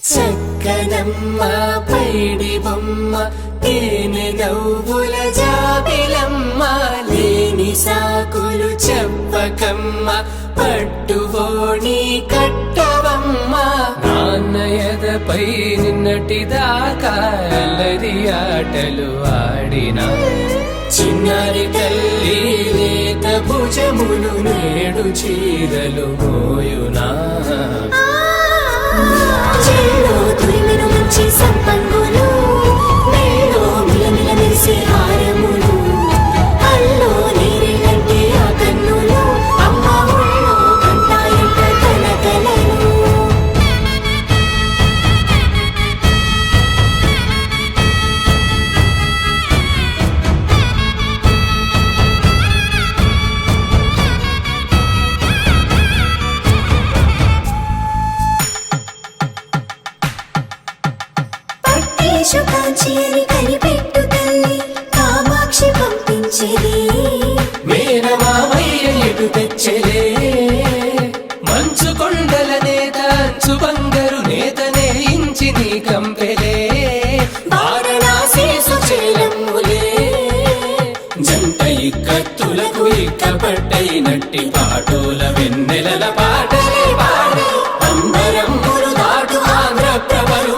చక్కనమ్మ పైడి బొమ్మ తేనె నవ్వుల జాబిలమ్మ లేని సాకులు చెప్పకమ్మ పట్టువోణి కట్టవమ్మ నాన్నయదపై నిన్నటిదాకా అల్లరి ఆటలు ఆడినా చిన్నారి తల్లి లేత భుజములు నేడు చీరలు మోయునా చెల్లో తురిమిను మంచి సంపంగులు మేలో మిలమిల మెరిసే హారములు అల్లో నీరేలంటే ఆ కన్నులు అమ్మ ఒళ్ళో కంటాయంట కలకలను కాంచి అని కనిపెట్టు తల్లి కామాక్షి పంపించేది మేనమామయ్య ఎటు తెచ్చలే మంచు కొండల నేత అంచు బంగారు నేతనే ఇంచి నీ కంపెలే వారణాసి సుచేలమ్ములే జంట ఇక్కత్తులకు ఇక్కపట్టైనట్టి పాటోల వెన్నెలల పాటలే పాడే అంబరమ్ములు దాటు ఆంధ్ర ప్రభలు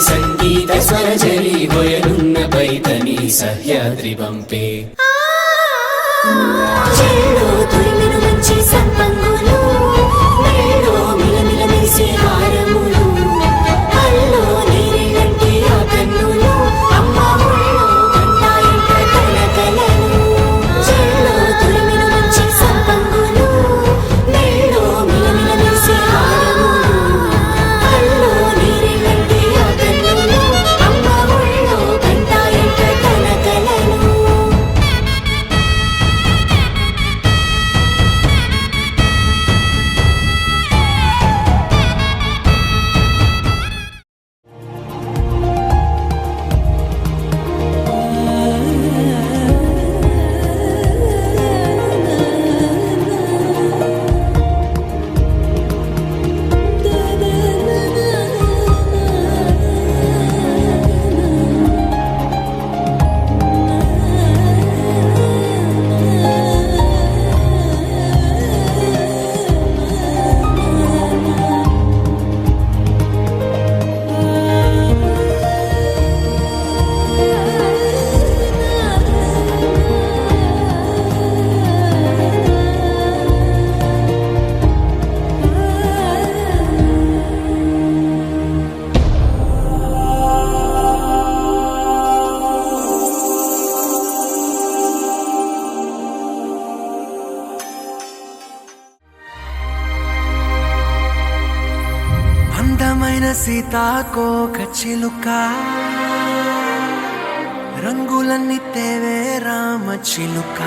సంగీత స్వరజరి గొయలున్న పైతని సహ్యాద్రి పంపే చెల్లో తురిమిను మంచి సంపంగులు మేలో మిలమిల మెరిసే హారములు అల్లో నీరేలంటే ఆ కన్నులు అమ్మ ఒళ్ళో కంటాయంట కలకలను చెల్లో తురిమిను మంచి సంపంగులు మేలో మిలమిల మెరిసే హారములు అల్లో నీరేలంటే ఆ కన్నులు అమ్మ ఒళ్ళో కంటాయంట కలకలను అందమైన సీతాకోక చిలుక రంగులన్నీ తేవే రామ చిలుక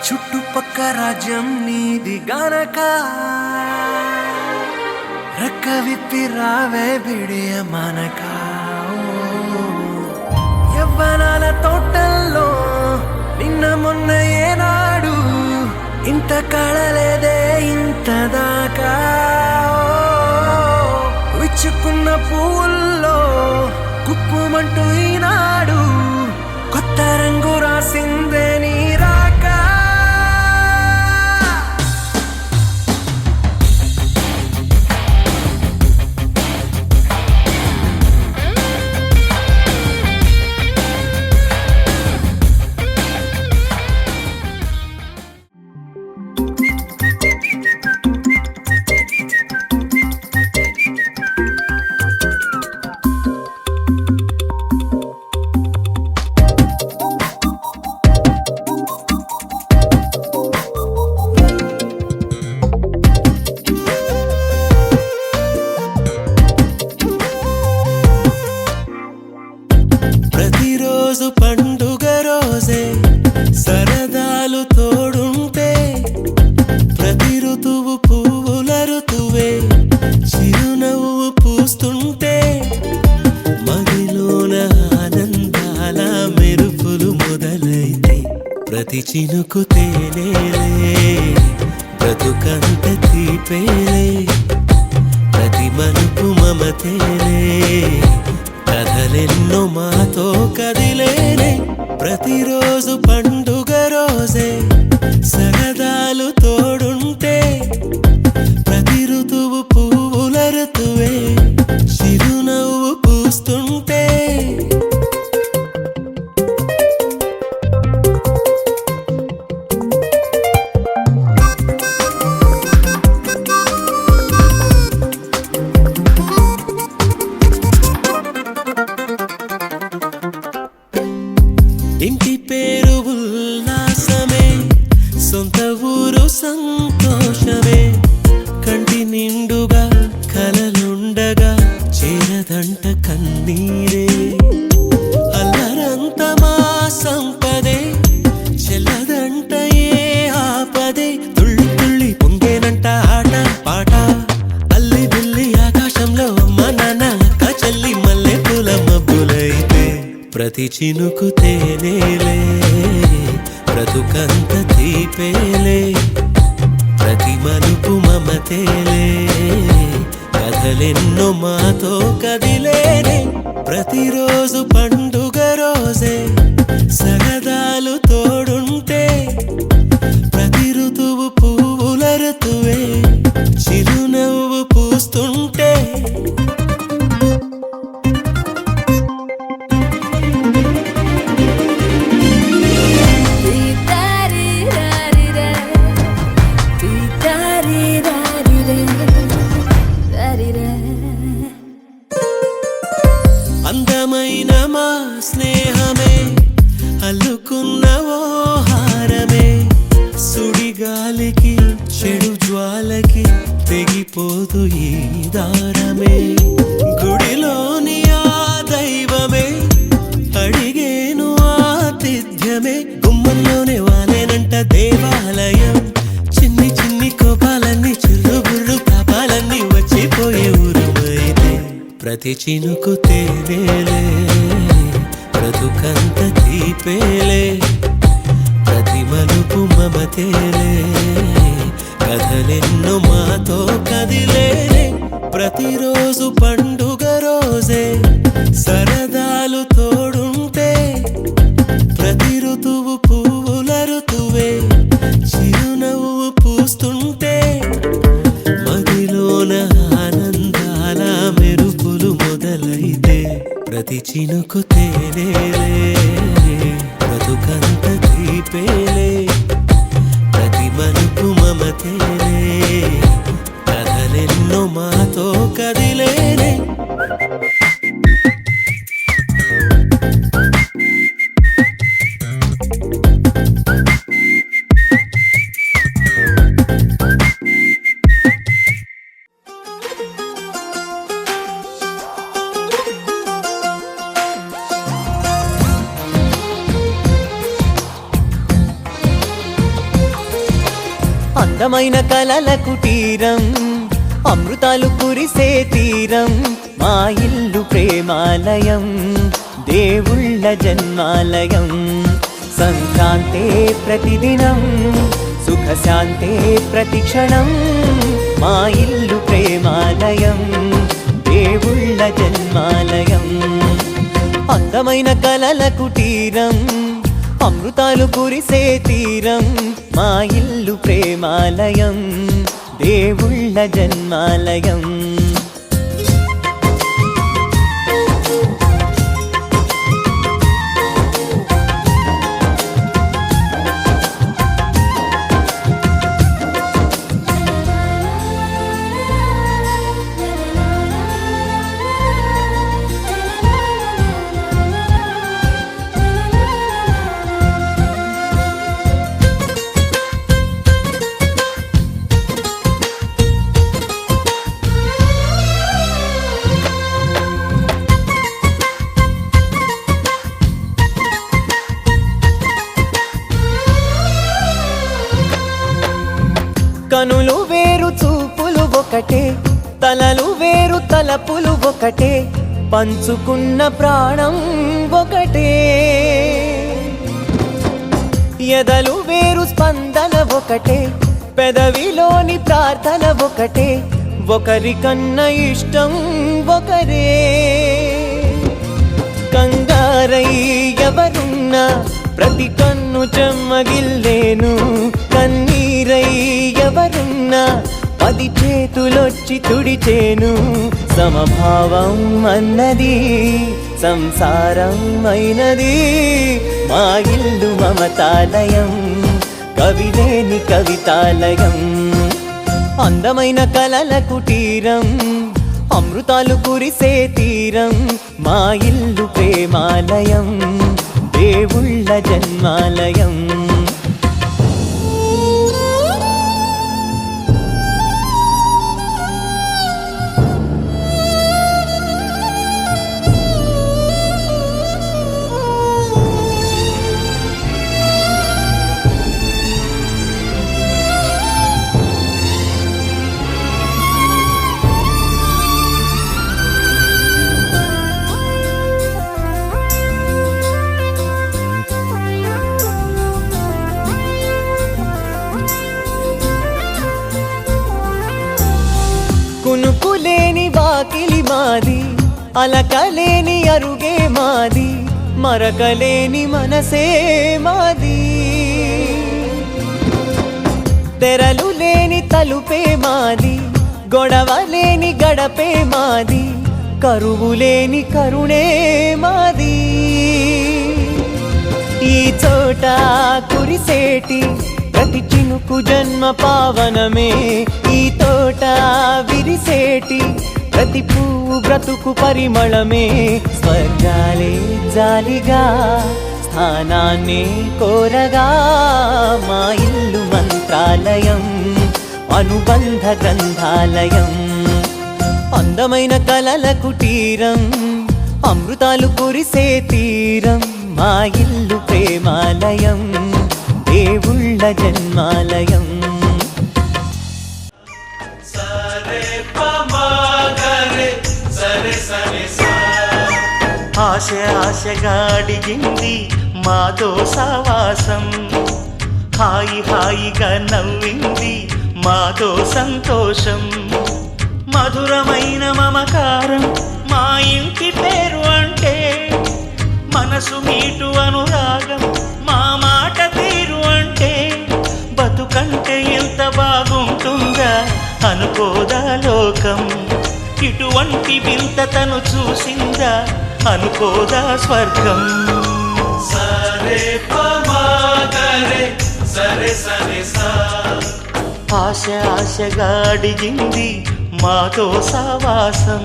చుట్టుపక్క రాజ్యం నీది గనక రెక్క విప్పి రావే బిడియ మనక యవ్వనాల తోటల్లో నిన్న మొన్న ఏనాడు ఇంత కళలేదే ఇంత దాకా విచ్చుకున్న పూల్లో కుప్పుమంటూ ఈనాడు కొత్త రంగు రాసిందే నీ రాక ప్రతిరోజు పండుగ రోజే సరదాలు తోడుంటే ప్రతి ఋతువు పువ్వుల ఋతువే చిరునవ్వు పూస్తుంటే మదిలోన ఆనందాల మెరుపులు మొదలైతే ప్రతి చినుకు తేనే బ్రతుకంత తీపేలే ప్రతి మలుపు మమతేలే కథలెన్నో మాతో కదిలేనే ప్రతిరోజు పండుగ రోజే సరదాలు తోడుంటే ప్రతి ఋతువు పువ్వుల ఋతువే చిరునవ్వు పూస్తుంటే ఇంటి పేరు ఉల్లాసమే సొంత ఊరు సంతోషమే కంటి నిండుగా కలలుండగా చేరదంట కన్నీరే అల్లరంత మా సంపదే చెల్లదంట ఏ ఆపదే తుళ్ళి తుళ్ళి పొంగేనంట ఆట పాట అల్లి బిల్లి ఆకాశంలో అమ్మ నాన్న అక్క చెల్లి మల్లె పూల మబ్బులైతే ప్రతి చినుకు తేనేలే బ్రతుకంత తీపేలే ప్రతి మలుపు మమతేలే కథలెన్నో మాతో కదిలేనే ప్రతిరోజు పండుగ రోజే సరదాలు తోడుంటే ప్రతి ఋతువు పువ్వుల ఋతువే చిరునవ్వు పూస్తుంటే అందమైన మా స్నేహమే అల్లుకున్న ఓ హారమే సుడిగాలికి చెడు జ్వాలకి తెగిపోదు ఈ దారమే గుడిలోని ఆ దైవమే అడిగేను ఆతిథ్యమే గుమ్మంలోనే వాలేనంట దేవాలయం చిన్ని చిన్ని కోపాలన్నీ చిల్లుబుర్రు తాపాలన్నీ వచ్చిపోయే ఊరుమైతే ప్రతి చినుకు తేనేలే బ్రతుకంత తీపేలే ప్రతి మలుపు మమతేలే కథలెన్నో మాతో కదిలేనే ప్రతిరోజు పండుగ రోజే సరదాలు తోడుంటే ప్రతి ఋతువు పువ్వుల ఋతువే చిరునవ్వు పూస్తుంటే మదిలోన ఆనందాల మెరుపులు మొదలైతే ప్రతి చినుకు తేనేలే బ్రతుకంత తీపేలే ప్రతి మలుపు మమతేలే కథలెన్నో మాతో కదిలేనే అందమైన కలల కుటీరం అమృతాలు కురిసే తీరం మా ఇల్లు ప్రేమాలయం దేవుళ్ళ జన్మాలయం సంక్రాంతే ప్రతిదినం సుఖశాంతే ప్రతిక్షణం మా ఇల్లు ప్రేమాలయం దేవుళ్ళ జన్మాలయం అందమైన కలల కుటీరం అమృతాలు కురిసే తీరం మా ఇల్లు ప్రేమాలయం దేవుళ్ళ జన్మాలయం కనులు వేరు చూపులు ఒకటే తలలు వేరు తలపులు ఒకటే పంచుకున్న ప్రాణం ఒకటే ఎదలు వేరు స్పందన ఒకటే, పెదవిలోని ప్రార్థన ఒకటే, ఒకరికన్నా ఇష్టం ఒకరే. కంగారై ఎవరున్నా ప్రతి కన్ను చెమ్మగిల్లేను, కన్నీరై ఎవరున్నా 10 చేతులొచ్చి తుడిచేను. సమభావం అన్నది సంసారం అయినది, మా ఇల్లు మమతాలయం, కవిలేని కవితాలయం. అందమైన కలల కుటీరం, అమృతాలు కురిసే తీరం, మా ఇల్లు ప్రేమాలయం, దేవుళ్ళ జన్మాలయం. కునుకులేని వాకిలి మాది, అలకలేని అరుగే మాది, మరకలేని మనసే మాది. తెరలు లేని తలుపే మాది, గొడవలేని గడపే మాది, కరువులేని కరుణే మాది. ఈ చోట కురిసేటి ప్రతి చినుకు జన్మ పావనమే, ఈ తోట విరిసేటి ప్రతి పువ్వు బ్రతుకు పరిమళమే. స్వర్గాలే జాలిగా స్థానాన్ని కోరగా, మా ఇల్లు మంత్రాలయం, అనుబంధ గ్రంథాలయం. అందమైన కలల కుటీరం, అమృతాలు కురిసే తీరం, మా ఇల్లు ప్రేమాలయం, దేవుళ్ళ జన్మాలయం. ఆశ ఆశగా అడిగింది మాతో సావాసం, హాయి హాయిగా నవ్వింది మాతో సంతోషం. మధురమైన మమకారం మా ఇంటి పేరు అంటే, మనసు మీటు అనురాగం మా మాట తీరు అంటే, బతుకంటే ఎంత బాగుంటుందా అనుకోదా లోకం. ఇటువంటి వింత తను చూసిందా అనుకోదా స్వర్గం. సరే పమాగరే సరే సరే సా. ఆశ ఆశగా అడిగింది మాతో సావాసం,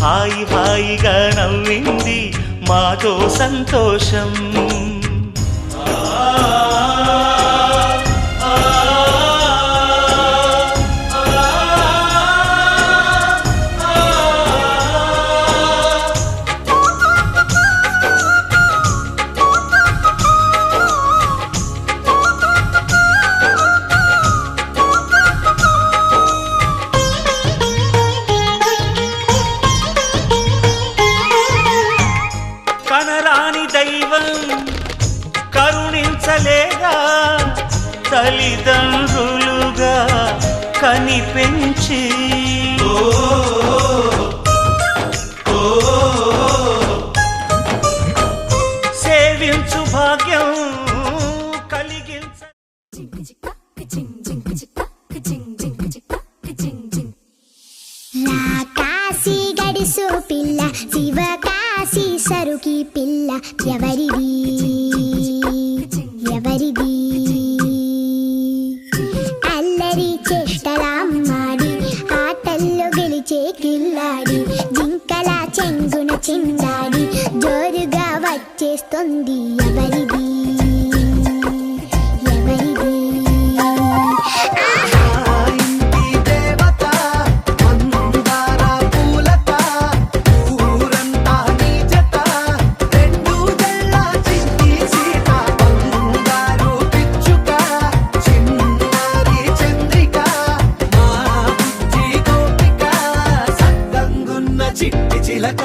హాయి హాయిగా నవ్వింది మాతో సంతోషం. కనరాని దైవం కరుణించలేగా, తల్లిదండ్రులుగా కనిపెంచి సేవించు భాగ్యం కలిగించ. కాశీ గడిసు పిల్ల, శివకాశి సరుకి పిల్ల, ఎవరిది ఎవరిది? అల్లరి చేష్టలామ్మాడి, ఆటల్లో గెలిచే కిల్లాడి, జింకల చెంగున చిందాడి, జోరుగా వచ్చేస్తుంది ఎవరిది ఎవరిది? చిట్టి చిలక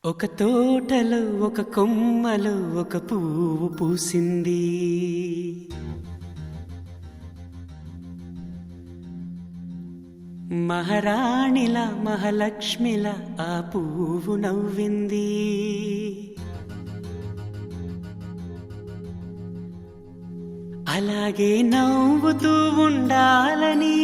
ఒక తోటలో ఒక కొమ్మలో ఒక పువ్వు పూసింది. మహారాణిల మహాలక్ష్మిల ఆ పువ్వు నవ్వింది. అలాగే నవ్వుతూ ఉండాలని,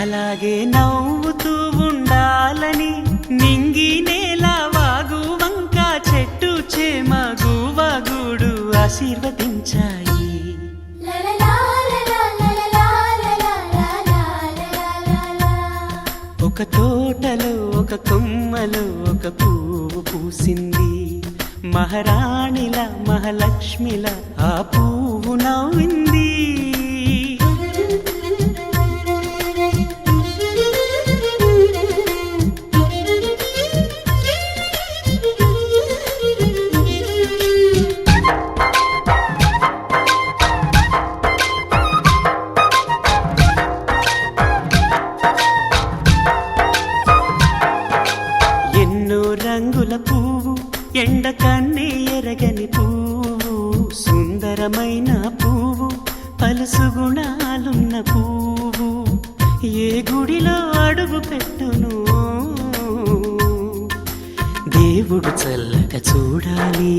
అలాగే నవ్వుతూ ఉండాలని నింగి నేల వాగు వంక చెట్టు చేమ గువగుడు ఆశీర్వదించాయి. ఒక తోటలో ఒక కొమ్మలో ఒక పువ్వు పూసింది. మహారాణిల మహాలక్ష్మిల ఆ పువ్వు నవ్వింది. రంగుల పువ్వు, ఎండ కన్నే ఎరగని పువ్వు, సుందరమైన పువ్వు, పలుసు గుణాలున్న పువ్వు, ఏ గుడిలో అడుగు పెట్టును దేవుడు చల్లగా చూడాలి.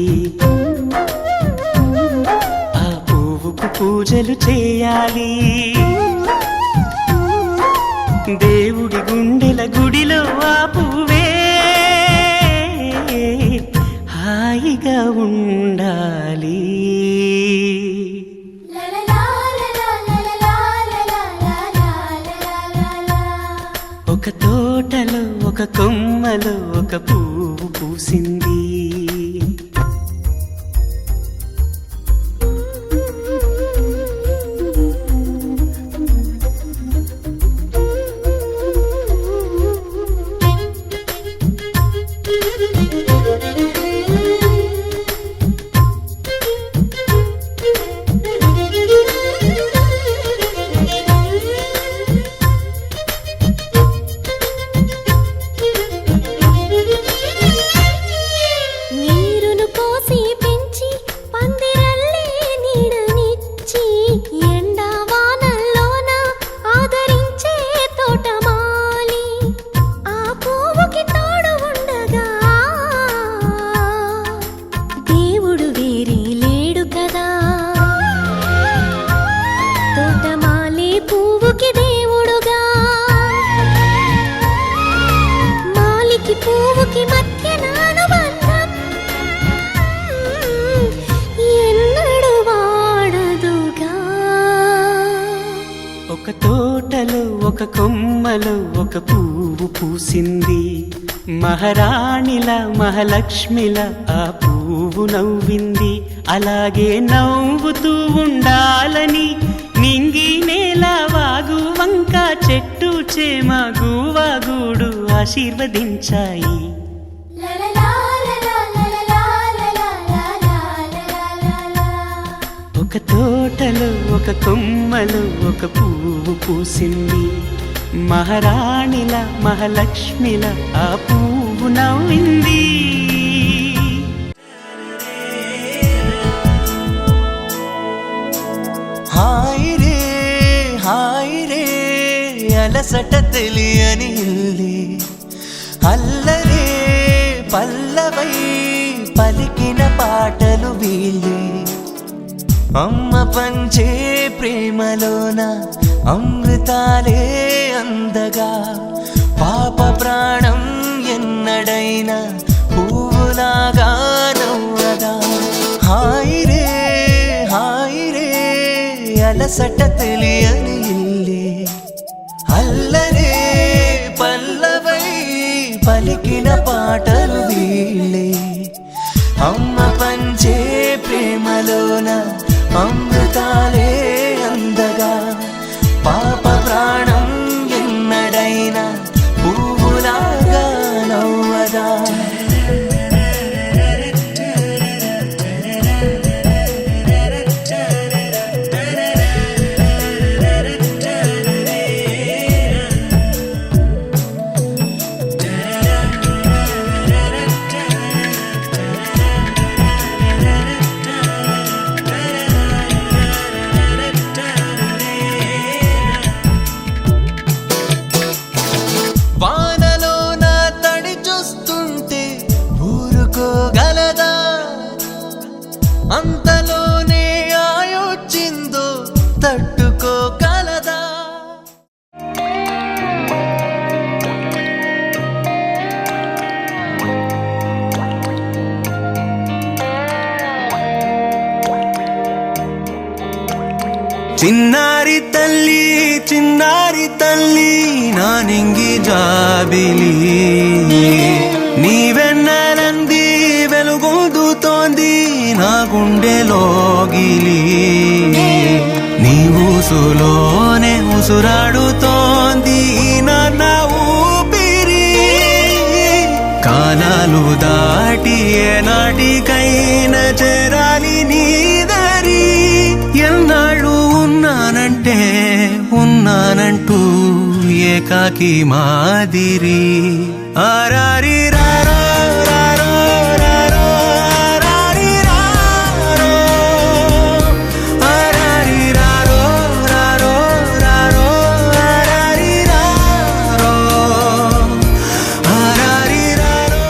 ఆ పువ్వుకు పూజలు చేయాలి. దేవుడి గుండెల గుడిలో ఆ పువ్వే హాయిగా ఉండాలి. ఒక తోటలో ఒక కొమ్మలో ఒక పువ్వు పూసింది. ఒక తోటలో ఒక కొమ్మలో ఒక పువ్వు పూసింది. మహారాణిల మహాలక్ష్మిల ఆ పువ్వు నవ్వింది. అలాగే నవ్వుతూ ఉండాలని నింగి నేల వాగు వంక చెట్టు చేమ గువగుడు ఆశీర్వదించాయి. ఒక తోటలో ఒక కొమ్మలో ఒక పువ్వు పూసింది. మహారాణిల మహాలక్ష్మిల ఆ పువ్వు నవ్వింది. హాయ్ రే అలసట తెలియని ఇల్లి, అల్లరే పల్లవై పలికిన పాటలు వీళ్ళే. అమ్మ పంచే ప్రేమలోన అమృతాలే అందగా, పాప ప్రాణం ఎన్నడైనా పువ్వులాగా నవ్వగా. హాయ్ రే అలసట తెలియని ఇల్లే, అల్లరే పల్లవై పలికిన పాటలు వీళ్ళే. అమ్మ పంచే ప్రేమలోన అమృతాలే అందగా, పాప ప్రాణం ఎన్నడైనా పువ్వులాగా నవ్వగా. చిన్నారి తల్లి నా నింగి జాబిలి నీ వెన్నెలంది వెలుగొందుతోంది నా గుండెలోగిలి నీ ఊసులోనే ఉసురాడుతోంది నా ఊపిరి కాలాలు దాటి ఏనాటికైనా చేరాలి నీ దరి ఎన్నాళ్ళు ఉన్నానంటూ ఏకాకి మాదిరి ఆరారి రారో రారో రారో ఆరారి రారో ఆరారి రారో రారో రారో ఆరారి రారో ఆరారి రారో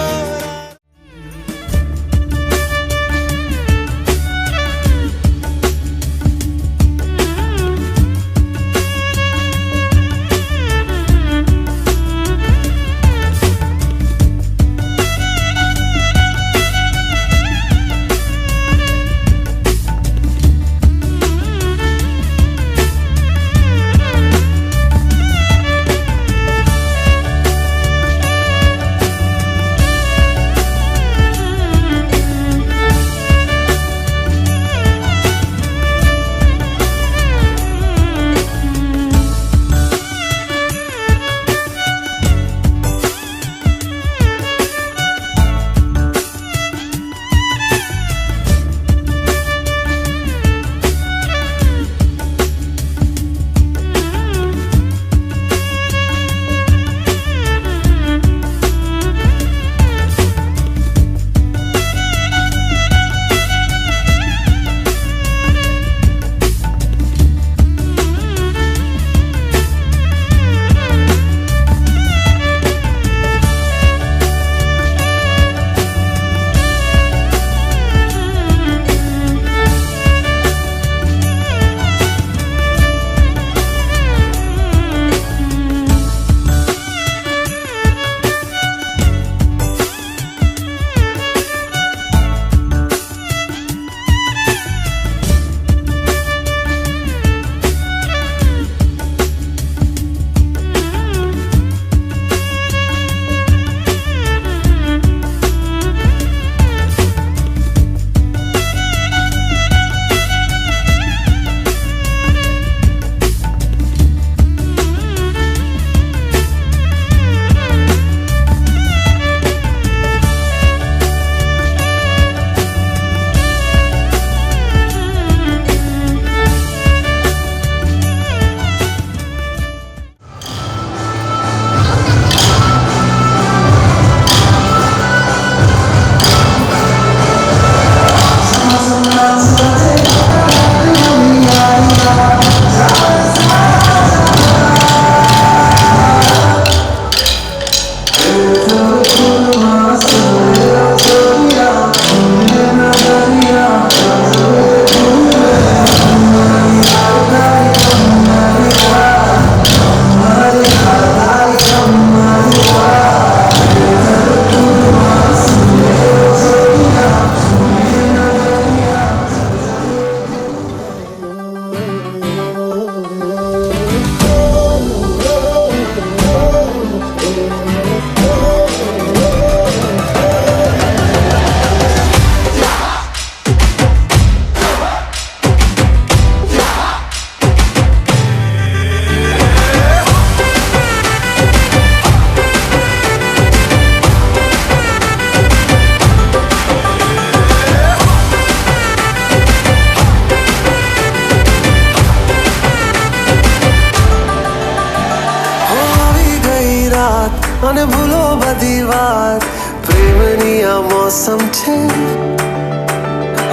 અને ભૂલો બધી વાત પ્રેમની આ मौसम છે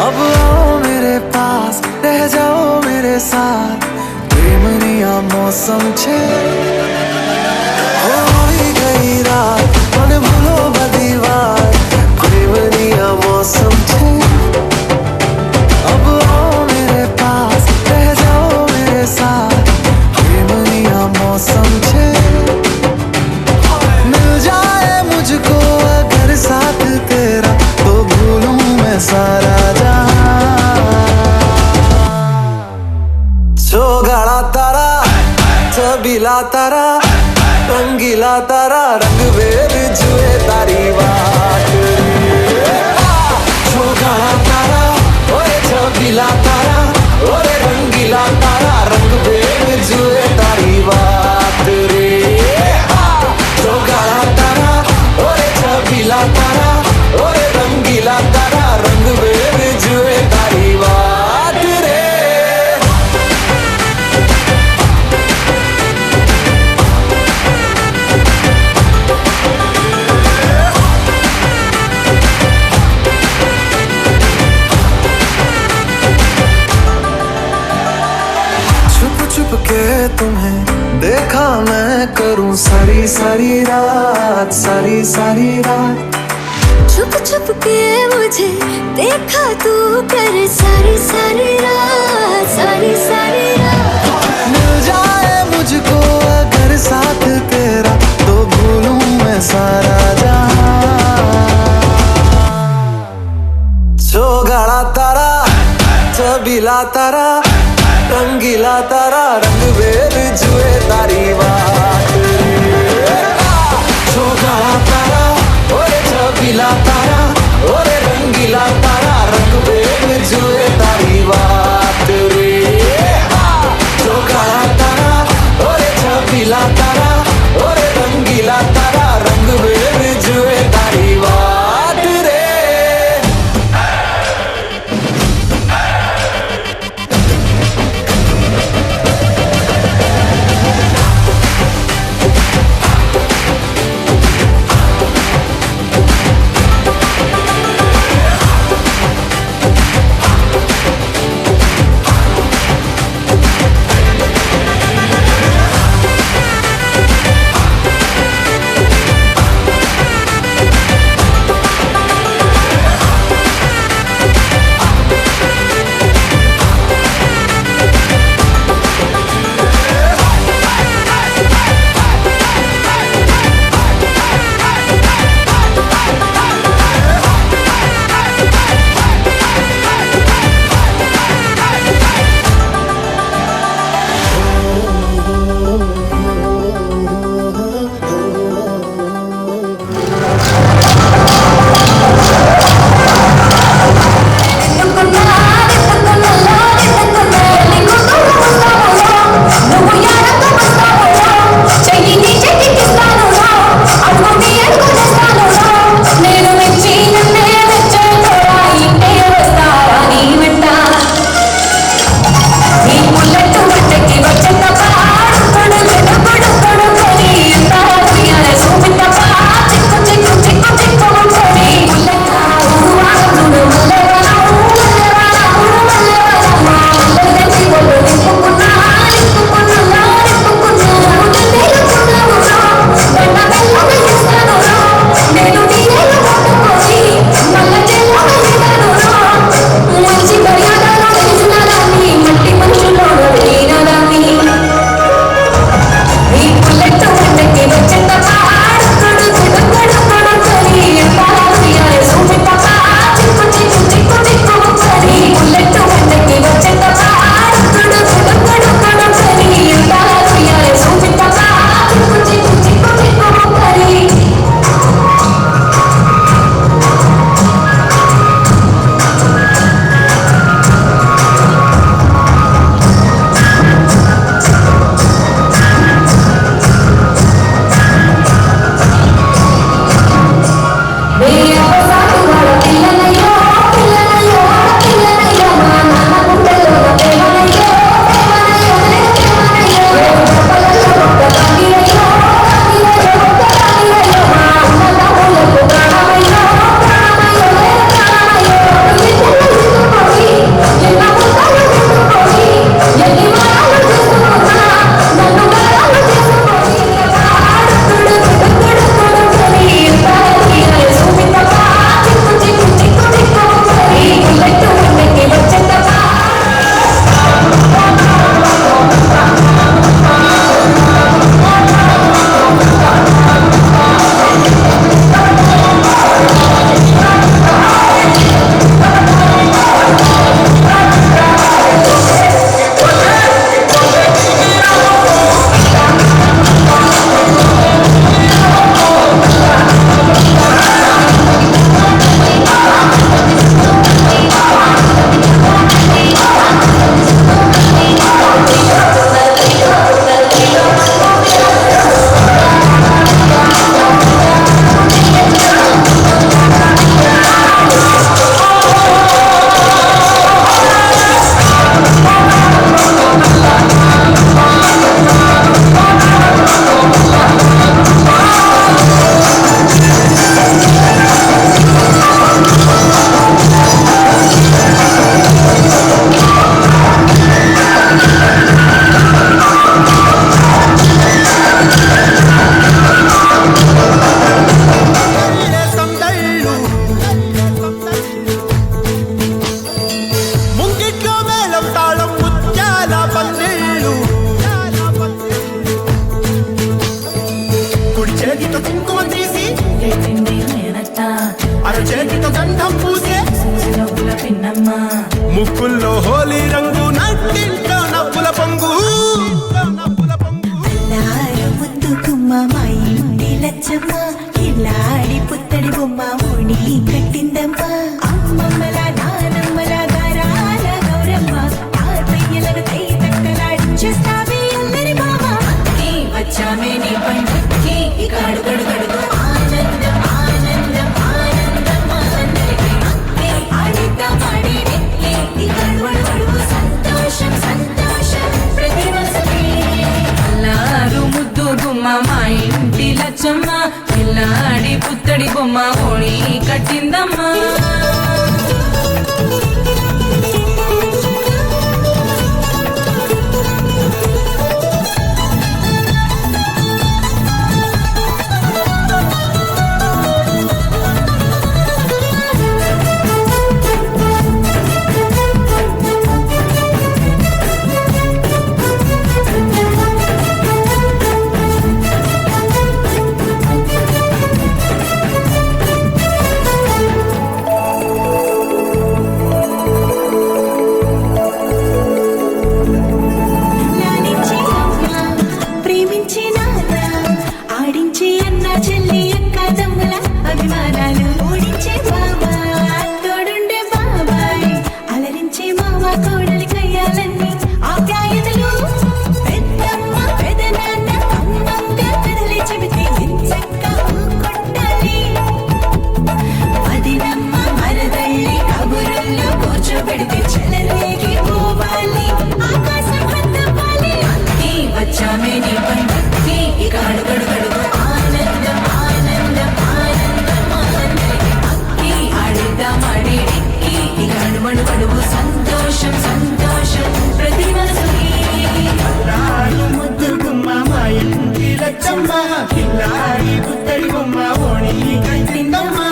अब आओ मेरे पास रह जाओ मेरे साथ प्रेमनी आ मौसम છે હોઈ ગઈ રાત અને ભૂલો બધી વાત પ્રેમની આ मौसम છે अब आओ मेरे पास रह जाओ मेरे साथ प्रेमनी आ मौसम છે मिल जाए मुझको अगर साथ तेरा तो भूलूं मैं सारा जहां तारा रंग वेर जुए तारी वाट रे छोगाड़ा तारा ओए छबीला तारा ओरे रंगीला तारा रंग वेर जुए तारी वाट रे छोगाड़ा तारा ओरे छबीला तारा ओरे रंगीला तारा रंग वेर जुए तारी वाट रे छुप छुप के तुम्हें देखा मैं करूं सारी सारी रात सारी सारी रात छुप छुप के मुझे देखा तू कर सारी सारी रात मिल जाए मुझको अगर साथ तेरा तो भूलूं मैं सारा जहां छोगाड़ा तारा छबीला तारा रंगीला तारा रंग वेर जुए तारी वाट रे छोगाड़ा तारा ओरे छबीला तारा ओरे रंगीला तारा रंग वेर जुए तारी वाट रे छोगाड़ा तारा ओरे छबीला तारा ओरे रंग చేతితో చింకుమ తీసి అరచేతితో గంధం పూసే ముక్కుల్లో హోలీ రంగు నట్టింట్లో నవ్వుల పొంగు ముద్దు గుమ్మ మా ఇంటి లచ్చమ్మ కిల్లాడి పుత్తడి బొమ్మ ఓడి కట్టిందమ్మా అమ్మమ్మల నానమ్మల గారాల గౌరమ్మ తాతయ్యలను కై తక్కలాడించేస్తావే అల్లరి బావ వచ్చామే నీ పండుగకి ఇక అడుగడు గడుగు ఆనందం ఆనందం ఆనందం అందరికీ ఆడిద్దాం ఆడి ఇక అడుగడు గడుగు సంతోషం సంతోషం ప్రతి మనసుకి అల్లారు ముద్దు గుమ్మ మా ఇంటి లచ్చమ్మ పిల్లాడి పుత్తడి బొమ్మ ఓడి కట్టిందమ్మా లాలించి అమ్మ ప్రేమించి నాన్న ఆడించి అన్న చెల్లి అక్క తమ్ముల అభిమానాలు ఓడించే బాబా తోడుండే బాబాయ్ అలరించే మామ కోడలి కయ్యాలన్నీ ఆప్యాయతలు పెద్దమ్మ పెదనాన్న అమ్మంగా కదలి చెబితే ఎంచక్క కొట్టాలి వదినమ్మ మరదల్లి కబురుల్లో కూర్చోబెడితే చెలరేగి పోవాలి ఆకాశం వద్దవాలి అన్నీ వచ్చామే నీ పండుగకి ఇక అడుగడు గడుగు ఆనందం ఆనందం ఆనందం అందరికీ అక్కి ఆడిద్దాం ఆడేడిక్కి ఇక అడుమడు గడుగు సంతోషం సంతోషం ప్రతి మనసుకి ముద్దు గుమ్మ మా ఇంటి లచ్చమ్మ కిల్లాడి పుత్తడి బొమ్మ ఓడి కట్టిందమ్మా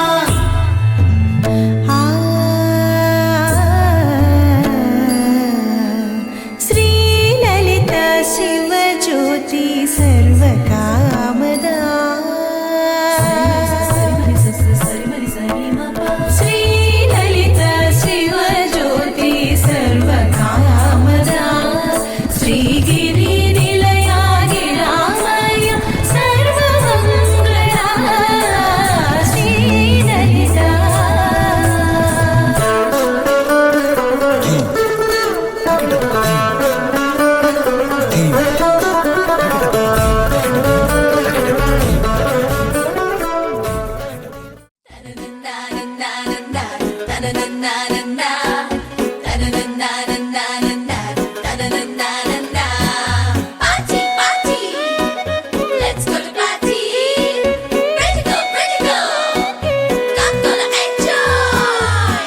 శ్రీ లలిత శివ జ్యోతి సర్వకామదా శ్రీ లలిత శివ జ్యోతి సర్వకామదా శ్రీగిరి నిలయాగి రామయ్య సర్వమంగళ శ్రీ లలిత Party, party. Let's go to party. Ready go, ready go. I'm gonna enjoy.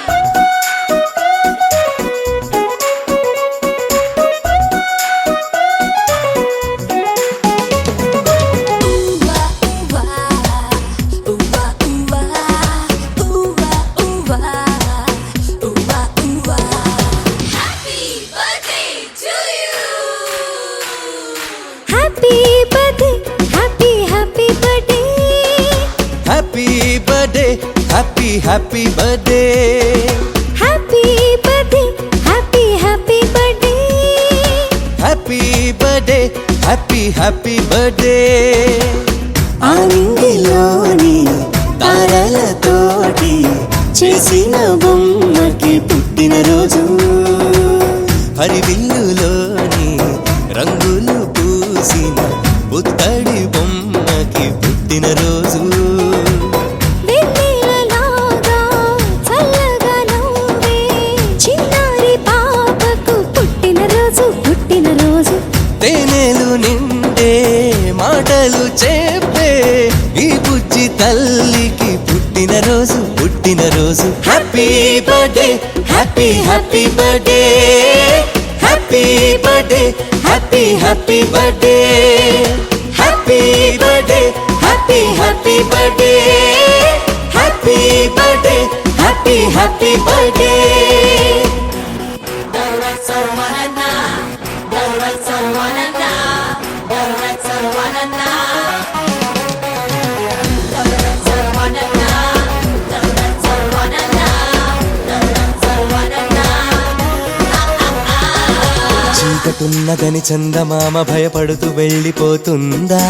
Happy birthday to you. Happy birthday happy happy birthday happy birthday happy happy birthday happy birthday happy happy birthday happy birthday happy happy birthday ఆనింగిలోని తారలతోటి చేసిన బొమ్మకి పుట్టినరోజు హరివిల్లులోని రంగులు పూసిన పుత్తడి బొమ్మకి పుట్టినరోజు వెన్నెలలాగా చల్లగా నవ్వే చిన్నారి పాపకు పుట్టినరోజు పుట్టినరోజు తేనెలు నిండే మాటలు చెప్పే ఈ బుజ్జి తల్లికి పుట్టినరోజు పుట్టినరోజు happy birthday happy happy birthday happy birthday happy happy birthday happy birthday happy happy birthday happy birthday happy happy birthday చీకటున్నదని చందమామ భయపడుతూ వెళ్ళిపోతుందా,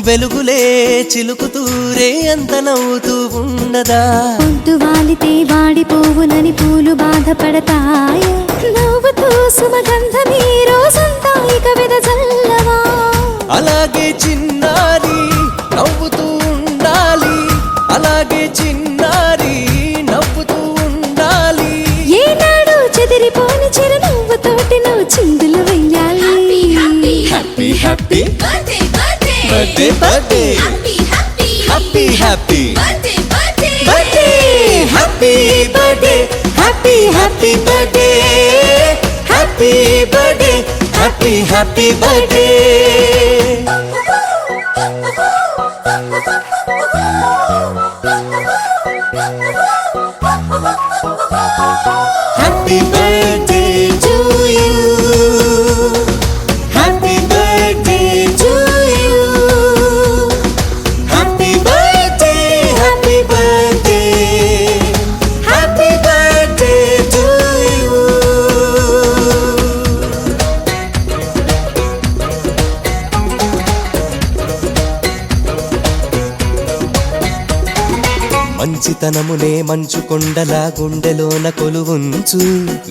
వెలుగులే చిలుకుతూరే అంత నవ్వుతూ ఉండదా. పొద్దు వాలితే వాడిపోవునని పూలు బాధపడతాయ, నవ్వుతూ సుమగంధమీ రోజంతా ఇక వెదజల్లవా. అలాగే చిన్నారి నవ్వుతూ ఉండాలి, అలాగే చిన్నారి నవ్వుతూ ఉండాలి. ఏనాడు చెదిరిపోని చిరునవ్వుతోటి నువ్వు చిందులు వెయ్యాలి. Happy happy Birthday, birthday. Birthday birthday Happy, happy. Happy happy Birthday, birthday. Birthday happy birthday happy happy birthday happy birthday happy happy birthday. Happy birthday to you. Happy birthday to you. Happy birthday, happy birthday. Happy birthday to you. మంచితనమునే మంచు కొండలా గుండెలోన కొలువుంచు,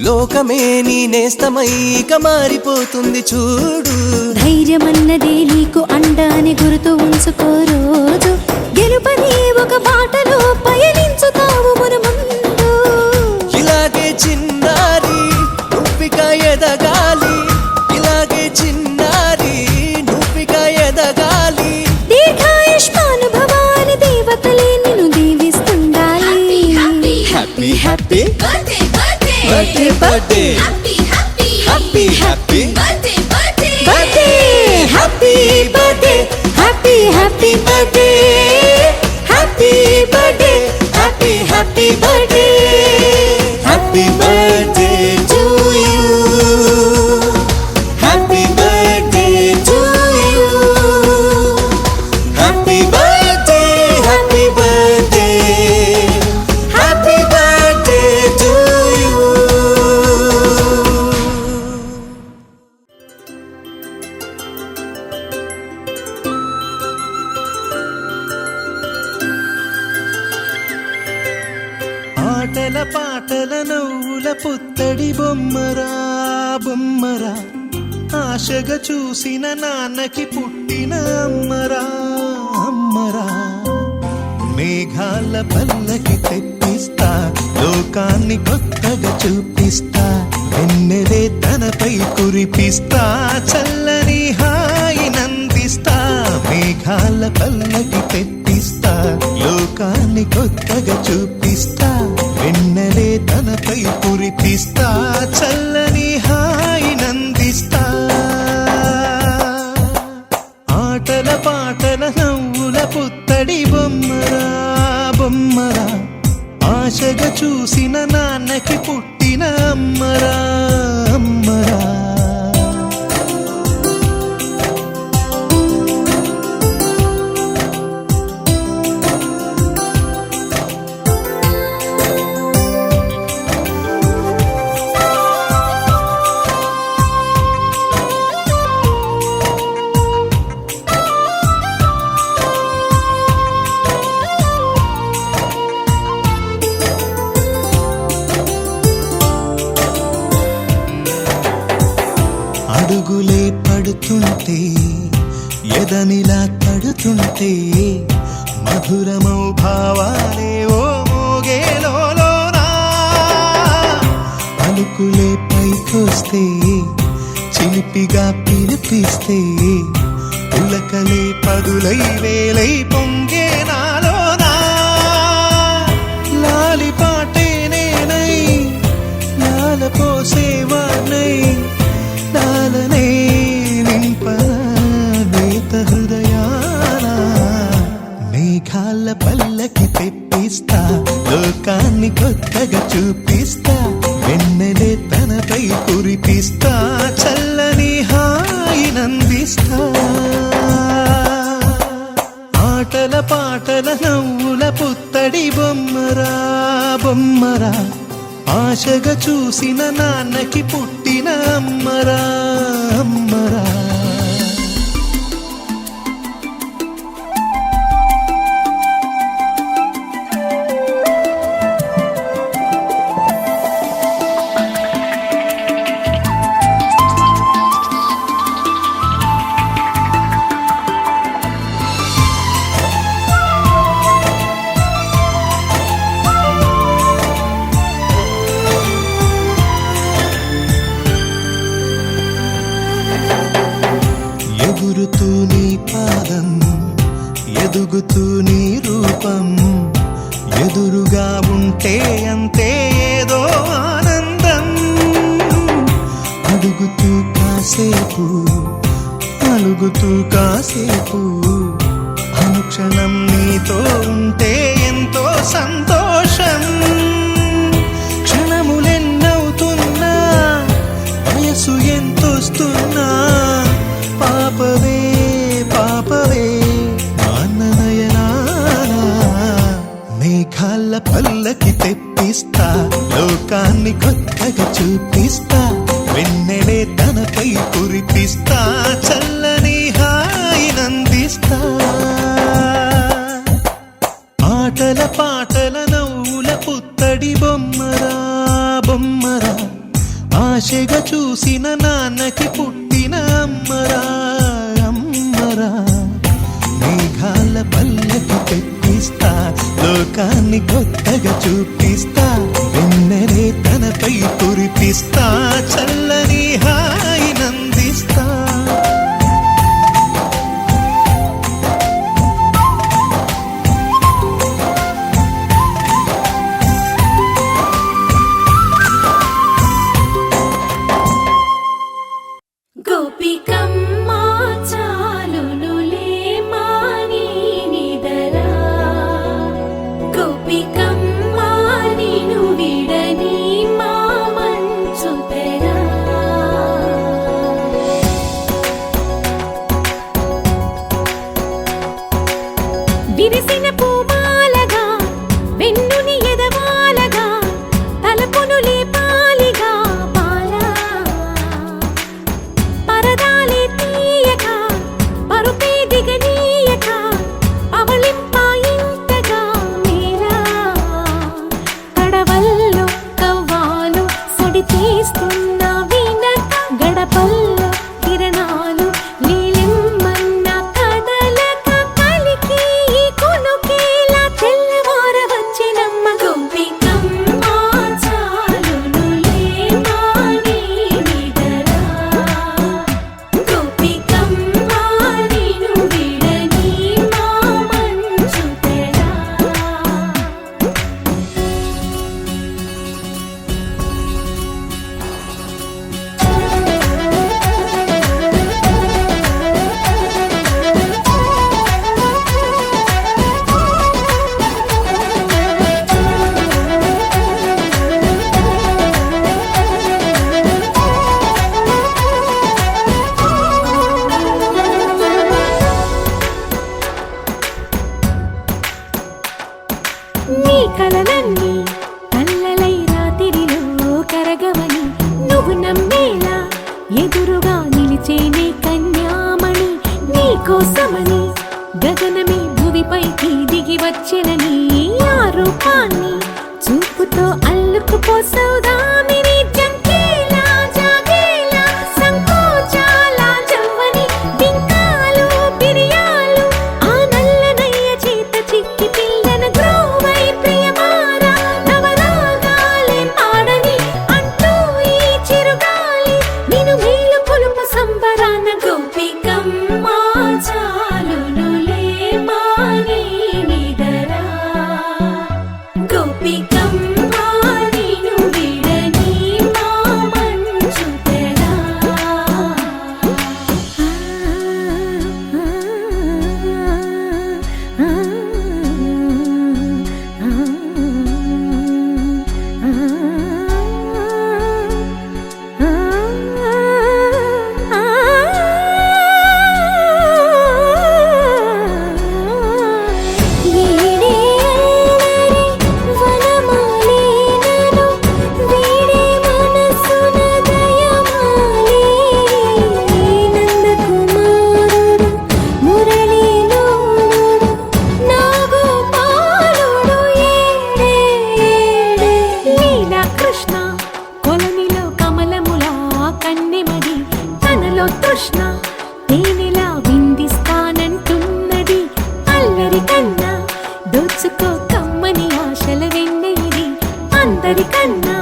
లోకమే నీ నేస్తమై ఇక మారిపోతుంది చూడు. ధైర్యమన్నదే నీకు అండ అని గుర్తు ఉంచుకో రోజు, గెలుపని ఒక బాటలో పయనించుతావు మునుముందు. ఇలాగే చిన్నారి నువ్విక ఎదగాలి, ఇలాగే చిన్నారి నువ్విక ఎదగాలి. దీర్ఘాయుష్మానుభవాని దేవతలే నిన్ను దీవిస్తుండాలి. Happy happy Birthday, birthday. Birthday birthday Happy, happy. Happy happy Birthday, birthday. Birthday happy birthday happy happy birthday happy birthday happy happy birthday happy birthday to you. Happy birthday to you. Happy birthday happy birthday happy birthday to you. ఆటల పాటల నవ్వుల పుత్తడి బొమ్మరా బొమ్మరా, ఆశగా చూసిన నాన్నకి పుట్టిన అమ్మరా అమ్మరా. మేఘాల పల్లకి తెప్పిస్తా, లోకాన్ని కొత్తగా చూపిస్తా, వెన్నెలే తనపై కురిపిస్తా, చల్లని హాయి నందిస్తా. మేఘాల పల్లకి తెప్పిస్తా, లోకాన్ని కొత్తగా చూపిస్తా, వెన్నెలే తనపై కురిపిస్తా, చల్లని హాయి నందిస్తా. ఆటల పాటల నవ్వుల పుత్తడి బొమ్మరా బొమ్మరా, ఆశగా చూసిన నాన్నకి పుట్టిన అమ్మరా అమ్మరా. అడుగులే పడుతుంటే ఎదనిలా తడుతుంటే, మధురమౌ భావాలే ఓ మోగేలోనా. పలుకులే పైకొస్తే చిలిపిగా పిలిపిస్తే, పులకలే పదులై వేలై పొంగే నాలోనా. లాలిపాటే నేనై లాల పోసేవాణ్ణై, నాలనే నింపనేత హృదయాన. మేఘాల పల్లకి తెప్పిస్తా, లోకాన్ని కొత్తగా చూపిస్తా, వెన్నెలే తనపై కురిపిస్తా, చల్లని హాయి నందిస్తా. ఆటల పాటల నవ్వుల పుత్తడి బొమ్మరా బొమ్మరా, ఆశగా చూసిన నాన్నకి పుట్టిన అమ్మరా అమ్మరా. ఎగురుతూ నీ పాదం ఎదుగుతూ నీ రూపం ఎదురుగా ఉంటే అంతే ఏదో ఆనందం. అడుగుతూ కాసేపు అలుగుతూ కాసేపు అనుక్షణం నీతో ఉంటే ఎంతో సంతోషం. క్షణములెన్నవుతున్నా వయసు ఎంతొస్తున్నా పాపవే పాపవే నాన్ననయనానా. మేఘాల పల్లకి తెప్పిస్తా లోకాన్ని కొత్తగా చూపిస్తా. వెన్నెలే తనపై కురిపిస్తా చల్లని హాయినందిస్తా. ఆటల పాటల నవ్వుల పుత్తడి బొమ్మరా బొమ్మరా. ఆశగా చూసిన నాన్నకి పుట్టిన అమ్మరా అమ్మరా. మేఘాల పల్లకి తెప్పిస్తా లోకాన్ని కొత్తగా చూపిస్తా. వెన్నెలే తనపై కురిపిస్తా చల్లని హాయినందిస్తా. గోపికమ్మా చాలునులే మాని నిదరా. గోపికమ్మా నిను విడని మా మంచు తెరా. విరిసిన పూమాలగా వెన్నుని ఎదవాలగా తలపును లేపాలిగా బాలా. పరదాలే తీయక పరుపే దిగనీయక అవళింపాయింతగా మేరా. కడవల్లో కవ్వాలు సడి చేస్తున్న వినక గడపల్లో కిరణాలు నీలిమ్మన్న కదలక కలికి ఈ కొనుకేలా తెల్లవార వచ్చినమ్మ. గోపికమ్మా చాలునులే మాని నిదరా. గోపికమ్మా నిను విడని మా మంచు తెరా. నీ కలలన్నీ కల్లలై రాత్రిలో కరగవని నువ్వు నమ్మేలా ఎదురుగా నిలిచేనే కన్యామణి. నీ కోసమని గగనమే భువిపైకి దిగి వచ్చెనని ఆ రూపాన్ని చూపుతో అల్లుకుపోసౌదామిని. జంకేలా జాగేలా సంకోచాల జవ్వని బింకాలు బిరియాలు ఆ నల్లనయ్య చేత చిక్కి పిల్లన గ్రోవై ప్రియమారా. నవరాగాలే పాడని అంటూ ఈ చిరుగాలి నిను మేలు కొలుపు సంబరాన. గోపికమ్మా చాలునులే మాని నిదరా. గోపికమ్మా నిను విడని అందరికన్నా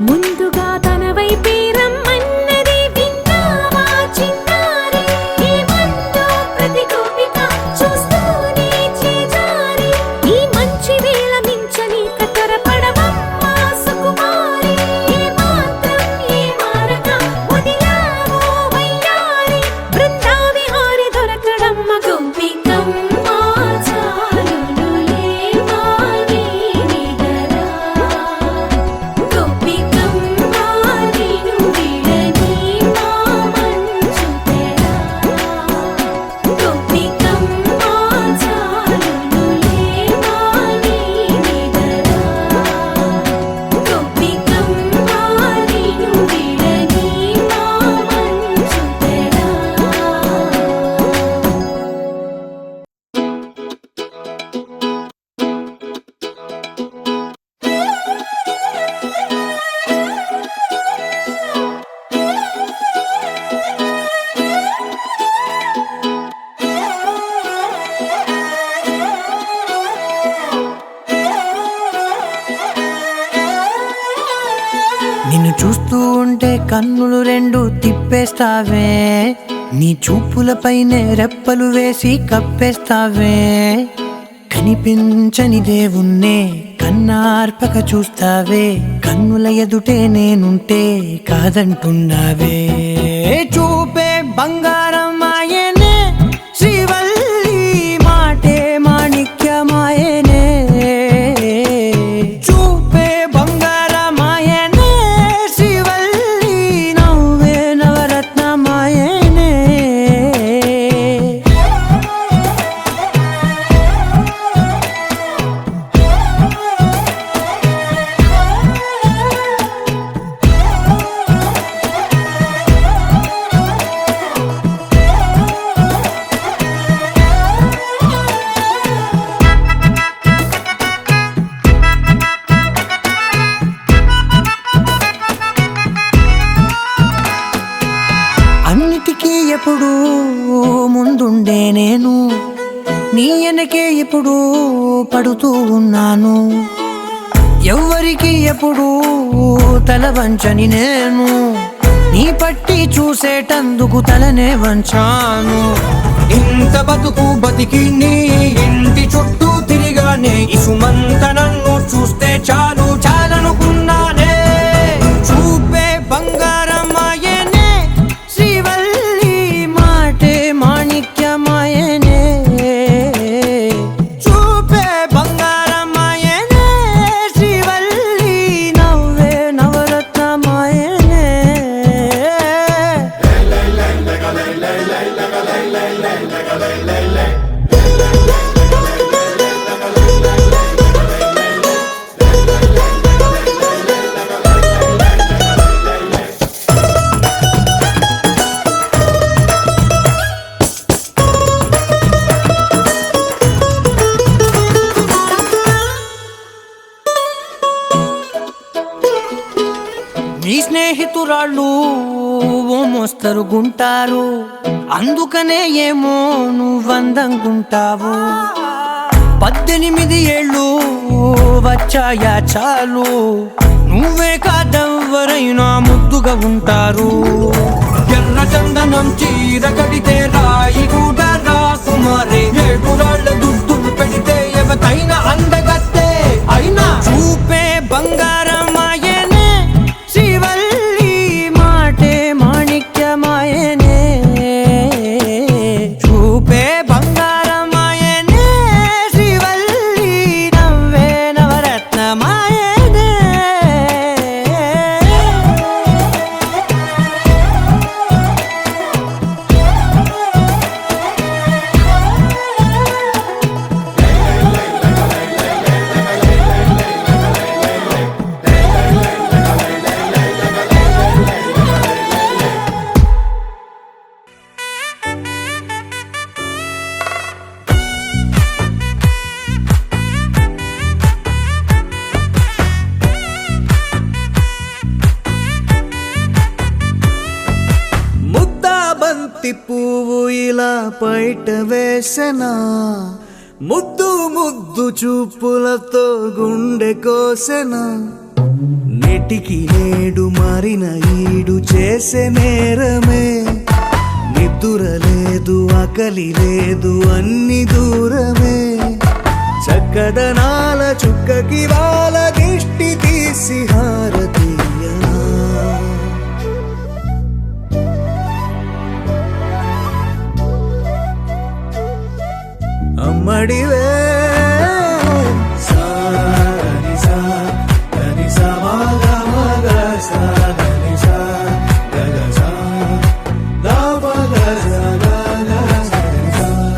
ముందుగా తన వైపే రమ్మన్నది విన్నావా చిన్నారి ఏమందో ప్రతి గోపిక చూస్తూనే చేజారి ఈ మంచి వేళ మించని కతరపడవమ్మా సుకుమారి ఏ మాత్రం ఏ మారక వదిలావో వయ్యారి బృందావిహారి దొరకడమ్మ గోపికమ్మ చాలునులే మాని నిదరా గోపికమ్మ నిను విడని మా మంచు తెరా గోపికమ్మ చాలునులే మాని నిదరా గోపికమ్మ నిను విడని మా మంచు తెరా నిన్ను చూస్తూ ఉంటే కన్నులు రెండు తిప్పేస్తావే నీ చూపులపైనే రెప్పలు వేసి కప్పేస్తావే కనిపించని దేవుణ్ణే కన్నార్పక చూస్తావే కన్నుల ఎదుటే నేనుంటే కాదంటున్నావే చూపే బంగారం ఆయనే శ్రీవల్లి మాటే మాణిక్యమాయనే చూపే బంగారమాయనే శ్రీవల్లి నవ్వే నవరత్నమాయనే అన్నిటికీ ఎప్పుడు ముందుండే నేను నీ వెనకే ఎప్పుడు పడుతూ ఉన్నాను ఎవ్వరికి ఎప్పుడు తల వంచని నేను నీ పట్టి చూసేటందుకు తలనే వంచాను ఇంత బతుకు బతికి నీ ఇంటి చుట్టూ తిరిగానే ఇసుమంత నన్ను చూస్తే చాలు చాలనుకున్నానే చూపే బంగారమాయనే శ్రీవల్లి మాటే మాణిక్యమాయనే చూపే బంగారమాయనే శ్రీవల్లి నవ్వే నవరత్నమాయనే నీ స్నేహితురాళ్ళు ఓ మోస్తరు గుంటారు అందుకనే ఏమో నువ్వందంగుంటావు 18 ఏళ్ళు వచ్చాయా చాలు నువ్వే కాదెవ్వరైనా ముద్దుగా ఉంటారు ఎర్ర చందనం చీర కడితే రాయి కూడా రాకుమారే ఏడురాళ్ళ దుద్దులు పెడితే ఎవతైనా అందగత్తే అయినా చూపే బంగారమాయనే శ్రీవల్లి మాటే మాణిక్యమాయనే చూపే బంగారమాయనే శ్రీవల్లి నవ్వే నవరత్నమాయనే బంతి పువ్వు ఇలా బయట వేసెనా ముద్దు ముద్దు చూపులతో గుండె కోసెనా నెటికి నేడు మారిన ఈడు చేసే నేరమే నిద్దుర లేదు ఆకలి లేదు అన్ని దూరమే చక్కదనాల చుక్కకి వాళ్ళ దిష్టి తీసి హారతీయనా అమ్మడివే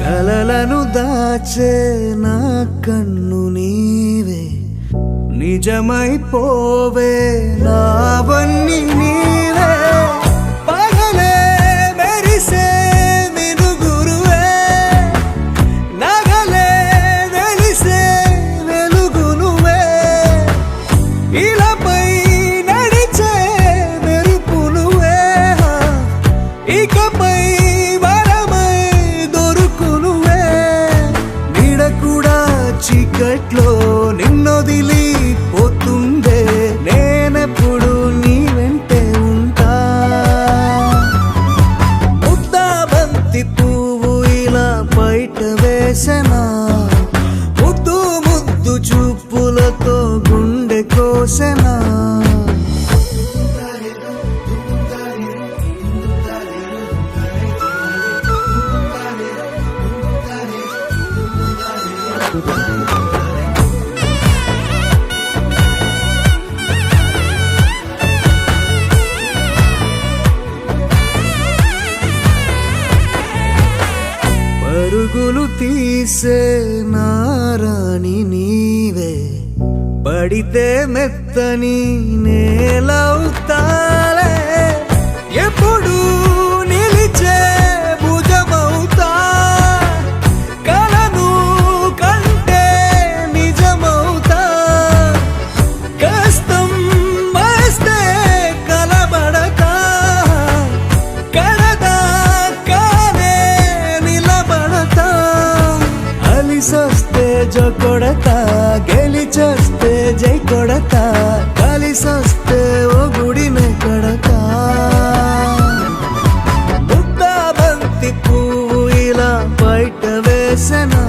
కలలను దాచే నా కన్ను నీవే నిజమైపోవే నావన్నీ నీవే పగలే మెరిసే మినుగురువే నగలే వెలిసే వెలుగు నువ్వే ఇలాపై నడిచే మెరుపు నువ్వే ఇకపై వరమై దొరుకు నువ్వే నీడ కూడా చీకట్లో నిన్నొదిలి పోతుందే నేనెప్పుడు నీ వెంటే ఉంటా ముద్దా బంతి పువ్వు ఇలా బయట వేసెనా ముద్దు ముద్దు చూపులతో గుండె కోసెనా పరుగులు తీసే నారాణి నీవే పడితే మెత్తని నేలవుతాలే ఎప్పుడు నిలిచే భుజమవుతా కలను కంటే నిజమవుతా కష్టం వస్తే కలబడతా కడదాకానే నిలబడతా అలిసొస్తే జో కొడతా గెలిచొస్తే జై కొడతా కలిసొస్తే ఓ గుడినే కడతా ముద్దా బంతి పువ్వు ఇలా బయట వేసెనా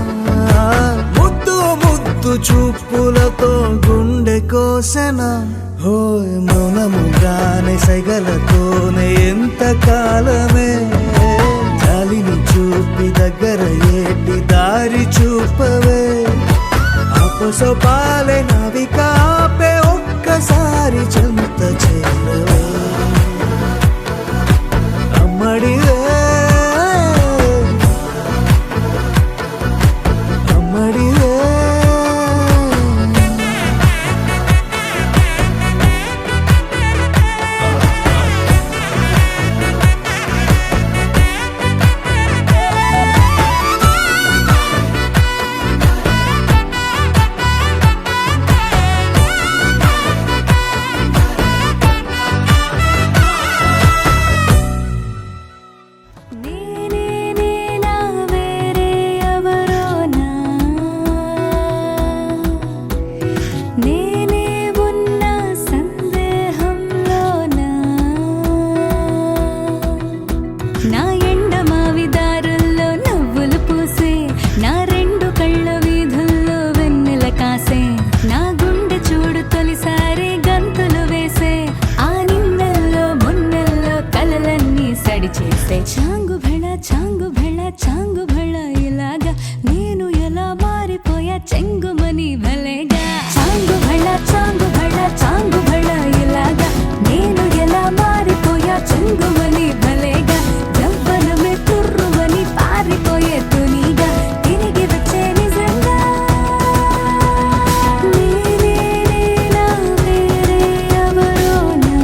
ముద్దు ముద్దు చూపులతో గుండె కోసెనా హోయ్ మౌనముగానే సైగలతోనే ఎంత కాలమే జాలిని చూపి దగ్గర ఏటి దారి చూపవే అపసొపాలే నావిక ఆపే ఒక్కసారి చెంత చేరవే అమ్మడివే అమ్మడివే నేనే నేనా వేరే ఎవరోనా నేనే ఉన్న సందేహంలోనా నా ఎండమావి దారుల్లో నవ్వులు పూసే నా రెండు కళ్ళ వీధుల్లో వెన్నెల కాసే నా గుండె చూడు తొలిసారి గంతులు వేసే ఆ నిన్నెల్లో మొన్నెల్లో కలలన్నీ సడి చేసే చాంగు భళ చాంగు భళ ఇలాగా నేను ఎలా మారిపోయా చెంగుమని భలేగా చాంగు భళ ఇలాగా నేను ఎలా మారిపోయా చెంగుమని భలేగా యవ్వనమే తుర్రుమని పారిపోయే తునిగా తిరిగి వచ్చే నిజంగా నేనే నేనా వేరే ఎవరోనా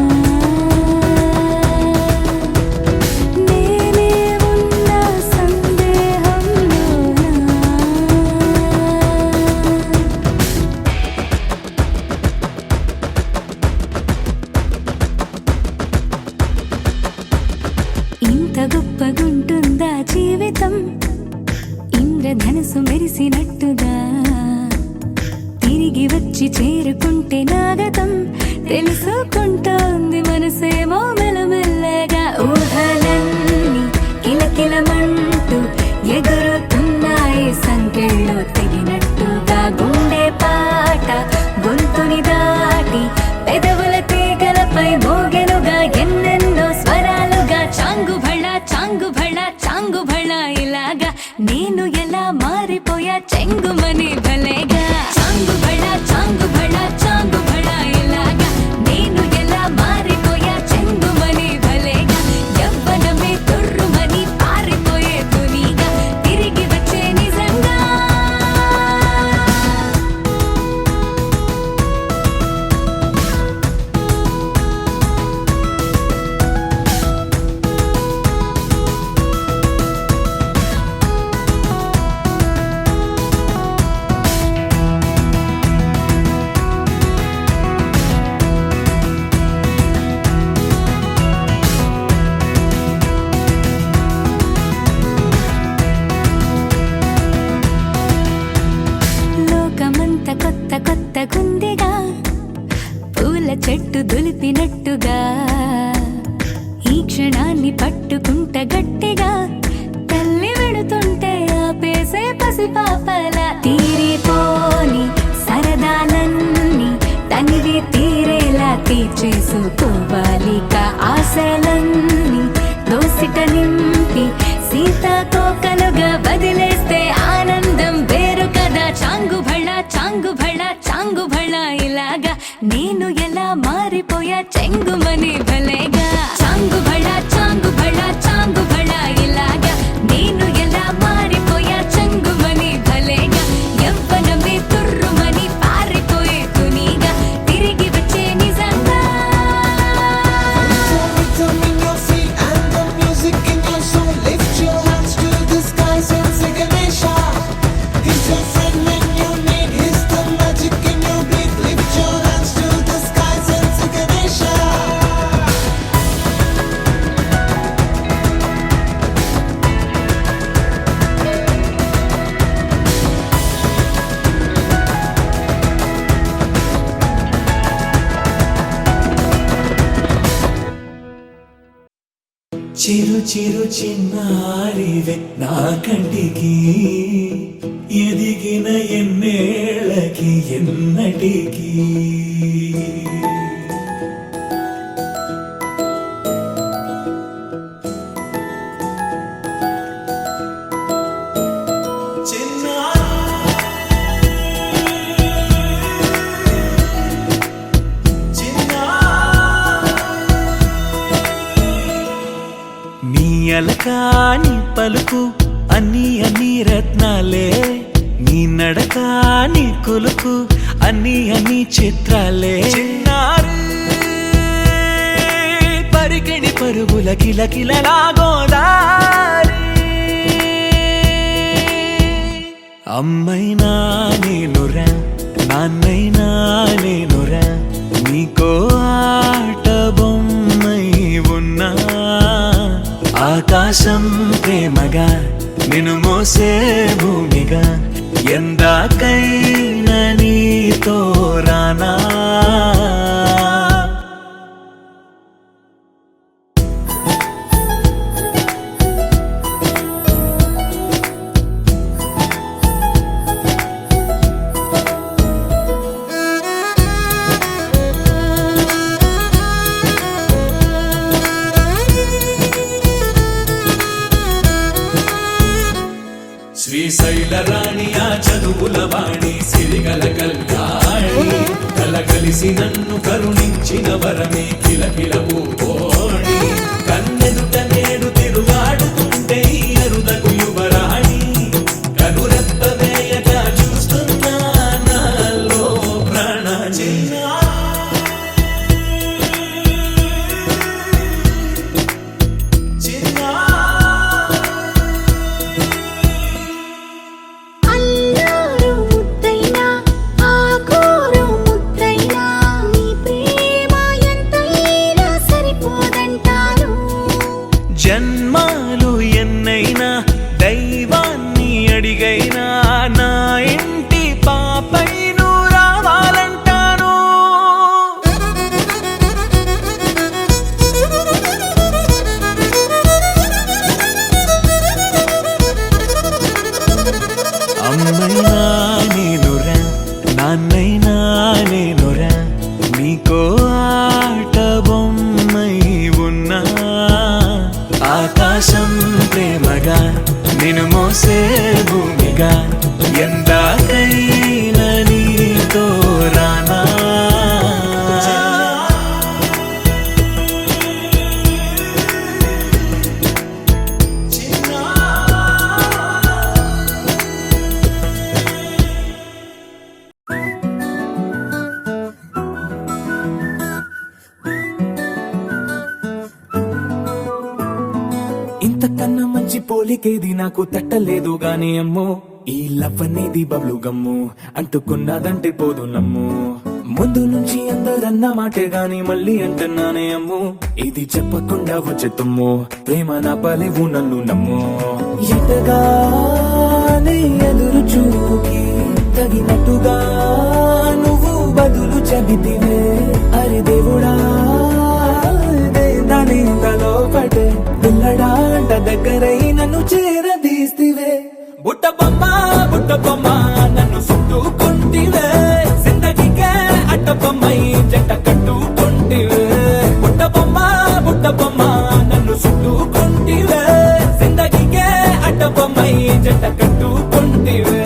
నేనే ఉన్న సందేహంలోనా ఇంత గొప్పగుంటుందా జీవితం ఇంద్రధనుసు మెరిసినట్టుగా తిరిగి వచ్చి చేరుకుంటే నాగతం తెలుసుకుంటోంది మనసేమో మెల్లమెల్లగా ఊహలన్నీ కిలకిలమంటూ ఎగురుతున్నాయి సంకెళ్ళు తెగినట్టుగా గుండె పాట గొంతుని దాటి పెదవుల తీగలపై మోగెనుగా ఎన్నెన్నో స్వరాలుగా చాంగు భళ చాంగు భళ ఇలాగా నేను ఎలా మారిపోయా చెంగుమని భలేగా చాంగు భళ చాంగు భళ ఇలాగా నేను ఎలా మారిపోయా చెంగుమని భలేగా యవ్వనమే తుర్రుమని పారిపోయే తునిగా తిరిగి వచ్చే నిజంగా లోకమంత కొత్త గుందిగా పూల చెట్టు దులిపినట్టుగా ఈ క్షణాన్ని పట్టుకుంట గట్టిగా తల్లి వెడుతుంటే ఆపేసే పసిపాపల తీరిపోని సరదాలన్నీ తనివి తీరేలా తీర్చేసుకోవాలిక ఆశలన్నీ దోసిట నింపి సీతాకోకలుగా వదిలేస్తే ఆనందం వేరు కదా చాంగు భళ ఇలాగా నేను ఎలా మారిపోయా చెంగుమని భలేగా చాంగు భళ ఇలాగా నేను ఎలా మారిపోయా చెంగుమని భలేగా యవ్వనమే తుర్రుమని పారిపోయే తునిగా తిరిగి వచ్చే నిజంగా Rhythm in your feet and the music in your soul. Lift your hands to the skies and say Ganesha. He's your friend when you need. He's the magic in your breath. Lift your hands to the skies and say Ganesha. చిరు చిరు చిన్నారివే నా కంటికి ఎదిగిన ఎన్నేళ్ళకి ఎన్నటికి నీ అలకాని పలుకు అన్ని రత్నాలే నీ నడక నీ కొలుకు అన్ని చిత్రాలే చిన్నారి పరికిణి పరుగుల కిలకిలలా గోదారి అమ్మైనా నేనురా నాన్నైనా నేనురా నీకో ఆట బొమ్మై ఉన్నా ఆకాశం ప్రేమగా నిన్ను మోసే భూమిగా ఎందాకైనా నీతో రానా శ్రీశైల రాణి ఆ చదువుల వాణి సిరిగల కళ్యాణి కలగలిసి నన్ను కరుణించిన వరమే కిలకిల పూకోణి కన్నెదుట నేడు తిరుగాడుతుంటే అరుదకు యువరాణి కనురెప్ప వేయక చూస్తున్నా నాలో ప్రాణ అల్లారు ముద్దైనా ఆకూరు ముద్దైనా నీ ప్రేమ నాన్నైనా నేనురా నీకో ఆట బొమ్మై ఉన్నా ఆకాశం ప్రేమగా నిన్ను మోసే భూమిగా ఎందాకైనా నీతో రానా ఇంతకన్నా మంచి పోలికేది నాకు తట్టలేదు గాని అమ్మో ఈ లవ్ అనేది బబ్లు గమ్ము అంటుకున్నదంటే పోదు నమ్ము ముందు నుంచి అందరన్న మాటే గాని మళ్ళీ అంటున్నానే అమ్ము ఇది చెప్పకుండా వచ్చేతుమ్ము ప్రేమ నా పలేవు నన్ను నమ్ము ఎటగానే ఎదురు చూకి తగినట్టుగా నువ్వు బదులు చెబితివే అరే దేవుడా దానిలో పడే పిల్లడాంట దగ్గరై నన్ను చేరదీస్తివే బుట్ట బొమ్మ నన్ను చుట్టుకుంటివే జిందగీకే అట్ట బొమ్మై జంట కట్టుకుంటివే బుట్ట బొమ్మ నన్ను చుట్టుకుంటివే జిందగీకే అట్ట బొమ్మై జంట కట్టుకుంటివే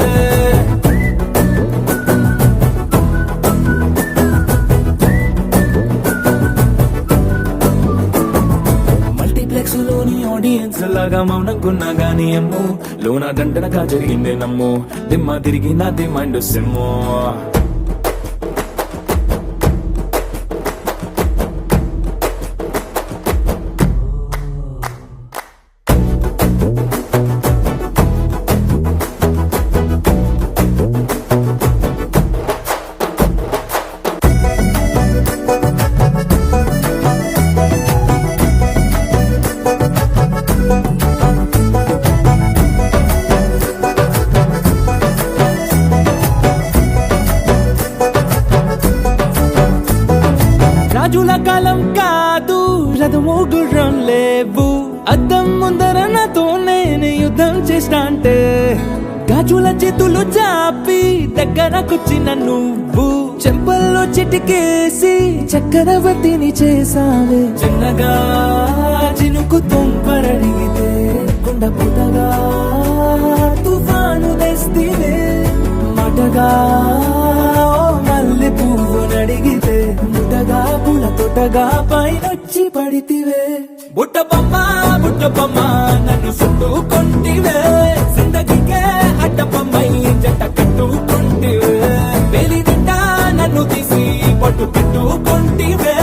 లోని ఆడియన్స్ లాగా మౌనంకున్నా గానీ అమ్ము లోన దండనగా జరిగిందే నమ్ము దిమ్మ తిరిగి నాది మైండ్ సిమ్ము రాజుల కాలం కాదు రథము గుర్రం లేవు అద్దం ముందర నాతో నేను యుద్ధం చేస్తా అంటే గాజుల చేతులు చాపి దగ్గరకొచ్చిన నువ్వు చెంపల్లో చిటికేసి చక్రవర్తిని చేసావే చిన్నగా చినుకు తుంపరడిగితే కుండ పుటగా తుఫాను తెస్తివే మాటగా మల్లె పువ్వు నడిగితే ముటగా పుల తొటగా పైనొచ్చి పడితివే బుట్ట బొమ్మ నన్ను చుట్టుకుంటివే జిందగీకే అడ్డ బొమ్మై జంట కట్టుకుంటివే వేలి నిండా నన్ను తీసి పట్టు పెట్టుకుంటివే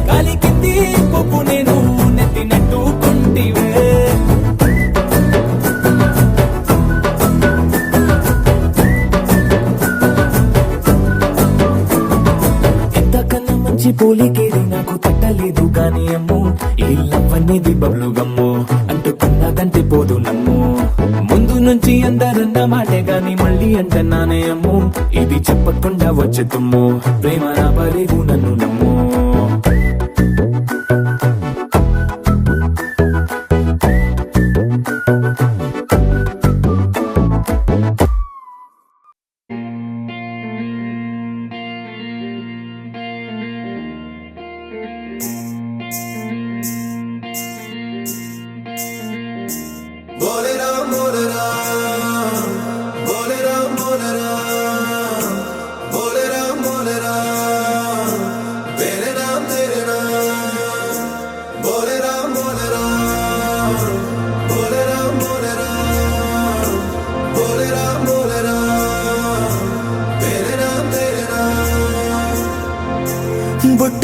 కాలి కింది పువ్వు నేను నెత్తి నెట్టుకుంటివే పోలికేది నాకు తట్టలేదు గాని అమ్ము ఈ లవ్ అనేది బబ్లు గమ్ము అంటుకున్నదంటే పోదు నమ్ము ముందు నుంచి అందరన్న మాటే గాని మళ్ళీ అంటున్నానే అమ్ము ఇది చెప్పకుండా వచ్చే తుమ్ము ప్రేమ నా పలేవు నన్ను నమ్ము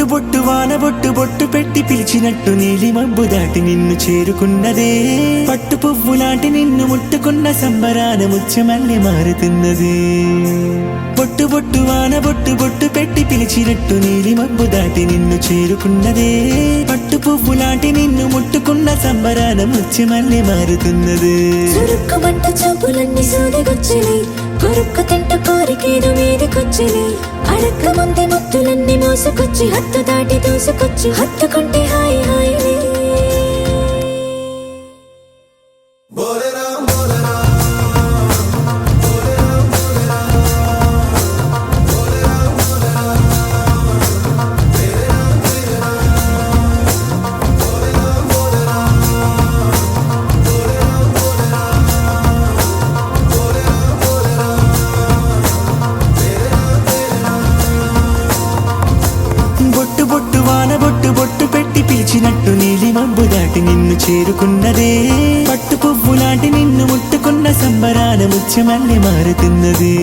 బొట్టు బొట్టు వాన బొట్టు బొట్టు పెట్టి పిలిచినట్టు నీలి మబ్బు దాటి నిన్ను చేరుకున్నదే పట్టు పువ్వు లాంటి నిన్ను ముట్టుకున్న సంబరాన ముత్యమల్లి మారుతున్నది బొట్టు బొట్టు వాన బొట్టు బొట్టు పెట్టి పిలిచినట్టు నీలి మబ్బు దాటి నిన్ను చేరుకున్నదే పట్టు పువ్వు లాంటి నిన్ను ముట్టుకున్న సంబరాన ముత్యమల్లి మారుతున్నది చురుక్కుమంట చూపులన్నీ సూదిగొచ్చినాయి కొరుక్కు తింట కోరికేదో మీదకొచ్చినాయి అడక్క ముందే ముత్తులన్నీ మోసుకొచ్చి హత్తు దాటి దూసుకొచ్చి హత్తుకుంటే హాయి హాయిలే దాటి నిన్ను చేరుకున్నదే పట్టు పువ్వు లాంటి నిన్ను ముట్టుకున్న సంబరాన ముత్యమల్లె మారుతున్నది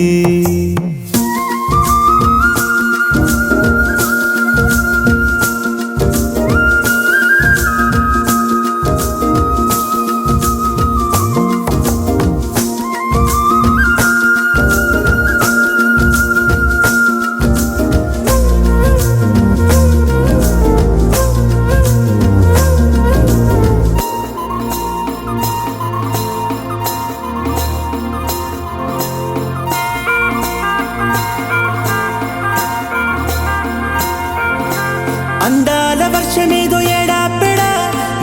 అందాల వర్షమేదో ఎడాపెడా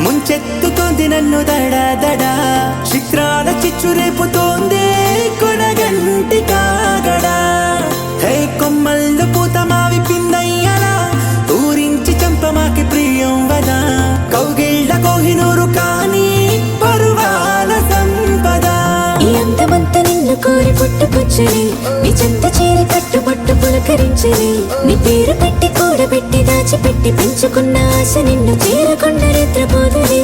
ముంచెత్తుతోంది నన్ను దడా దడా చిత్రాల చిచ్చు రేపుతోంది కొనగంటి కాగడా హే కొమ్మల్లో పూత మావి పిందయ్యలా ఊరించి చంపమాకి ప్రియం వదా కౌగిళ్ళ కోహినూరు కానీ పరువాల సంపద ఈ అందమంతా నిన్ను కోరి పుట్టుకొచ్చని నీ చెంత చేరి కట్టుబట్టు పులకరించని నీ పేరు పెట్టి కూడబెట్టి దాచిపెట్టి పెంచుకున్న ఆశ నిన్ను చేరకుండా నిద్రపోదులే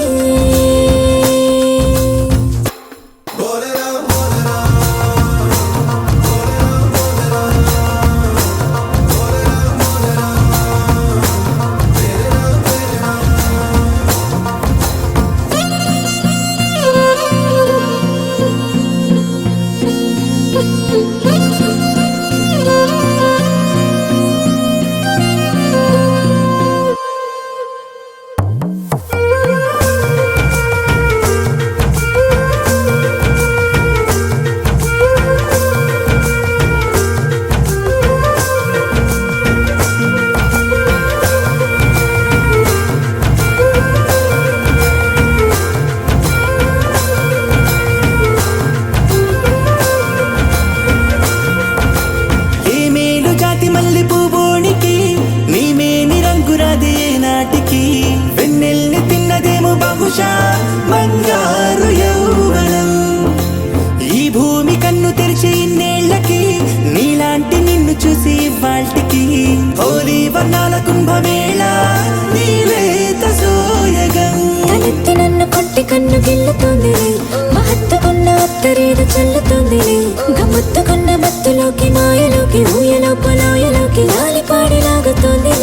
బంగారు యౌవనం ఈ భూమి కన్ను తెరిచి ఇన్నేళ్లకి నీలాంటి నిన్ను చూసి వాల్టికి హోలీ వర్ణాల కుంభమేళ నీలేత సోయగం తలెత్తి నన్ను కొట్టి కన్ను గిల్లుతోంది మహత్తుకున్న అత్తరేద చల్లుతోంది గమ్మత్తుకున్న మత్తులోకి మాయలోకి ఊయలోపలోయలోకి లాలిపాడి లాగుతోంది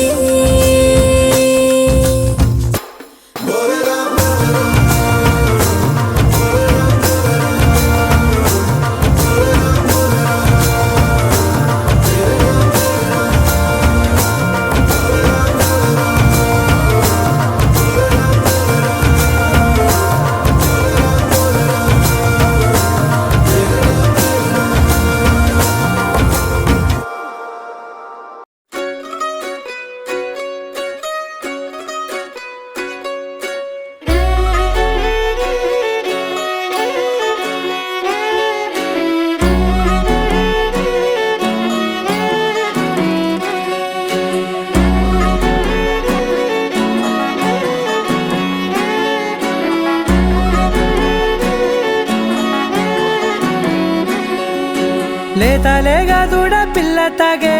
లేతలేగా దూడ పిల్ల తాగే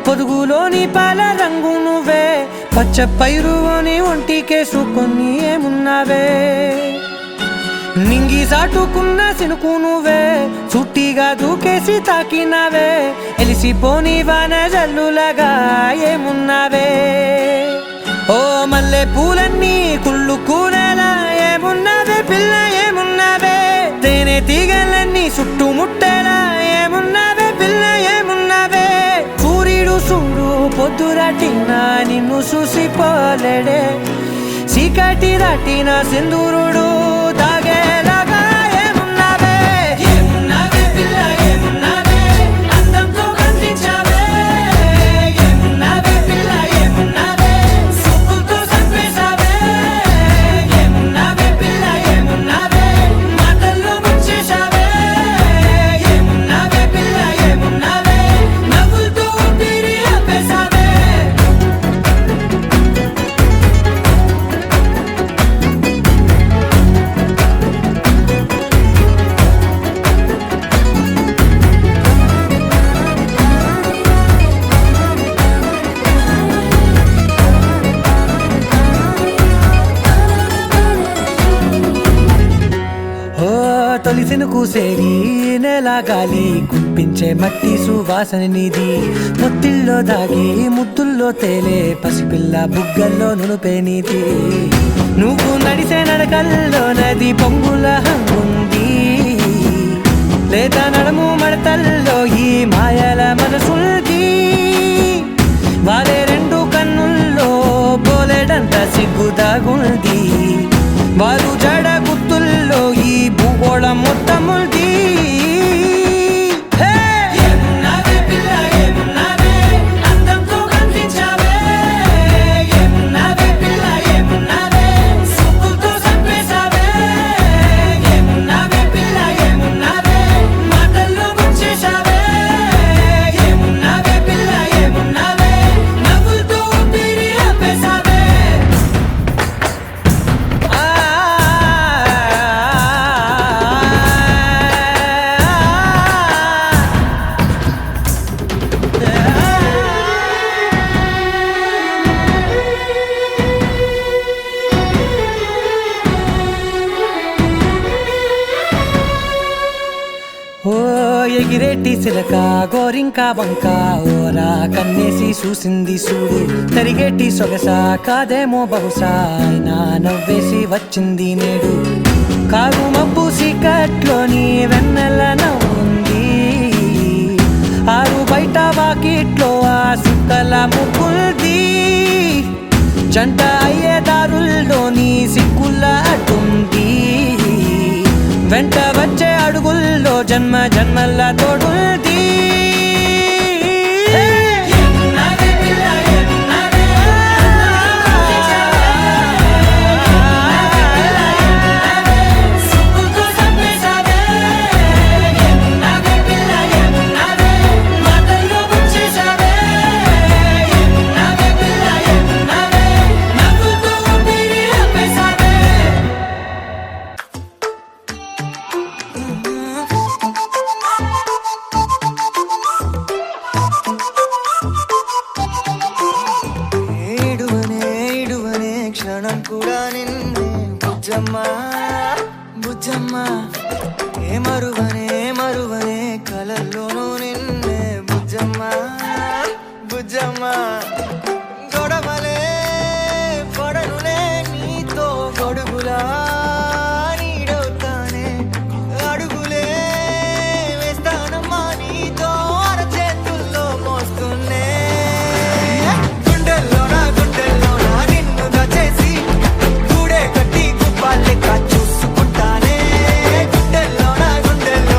పొదుగులోని పాల రంగు నువ్వే పచ్చ పైరుని ఒంటికేసుకొని ఏమున్నావే నింగి సాటుకున్న సినుకు నువ్వే చుట్టిగా దూకేసి తాకినావే ఎలిసిపోని వాన జల్లులగా ఏమున్నావే ఓ మల్లె పూలన్నీ కుళ్ళు కూరలా ఏమున్నావే పిల్ల ఏమున్నావే తేనె తీగలన్నీ చుట్టుముట్టేలా ఏమున్నావే పిల్ల ఏమున్నావే సూర్యుడు చూడు పొద్దురాటిన నిన్ను చూసిపోలేడే చీకటి దాటిన సింధూరుడు తాగేలాగా ఏమున్నావే ఏమున్నావే పిల్ల ఏమున్నావే అందంతో కనిపించావే ఏమున్నావే పిల్ల ఏమున్నావే సూపులతో చంపేశావే ఏమున్నావే పిల్ల ఏమున్నావే మాటల్లో ముంచేశావే ఏమున్నావే పిల్ల ఏమున్నావే నవ్వులతో ఊపిరి ఆపేశావే. పూసేరి నెల గాలి కుప్పించే మట్టి సువాసన నిధి ముత్తిల్లో దాగి ముత్తుల్లో తేలే పసిపిల్ల బుగ్గల్లో నునుపే నీది నువ్వు నడిసే నడకల్లో నది పొంగుల హంగుంది లేదా నడుము మడతల్లో ఈ మాయల మనసుల్ది వారే రెండు కన్నుల్లో పోలేడంత సిగ్గుదాగుంది వారు జడ గుత్తుల్లో ఈ భూగోళం మొత్తముల్ది ఓ ఎగిరేటి సిలక గోరింక వంక ఓరా కన్నేసి చూసింది చూడు తరిగేటి సొగస కాదేమో బహుశా అయినా నవ్వేసి వచ్చింది నేడు కారు మబ్బు సీకట్లోని వెన్నెల నవ్వుంది ఆరు బయట వాకిట్లో ఆ సుక్కల ముగ్గుల్ది జంట అయ్యే దారుల్లోని సిగ్గుల అడ్డుంది వెంట వచ్చే అడుగుల్లో జన్మ జన్మల్ల తోడుల్ది క్షణం కూడా నిన్నే బుజ్జమ్మా బుజ్జమ్మా ఏ మరువనే కలల్లోనూ నిన్నే బుజ్జమ్మా బుజ్జమ్మా గొడవలే పడనులే నీతో గొడుగులా నీడవుతానే అడుగులే వేస్తానమ్మా నీతో అరచేతుల్లో మోస్తున్నే చూసుకుంటానే గుండెల్లో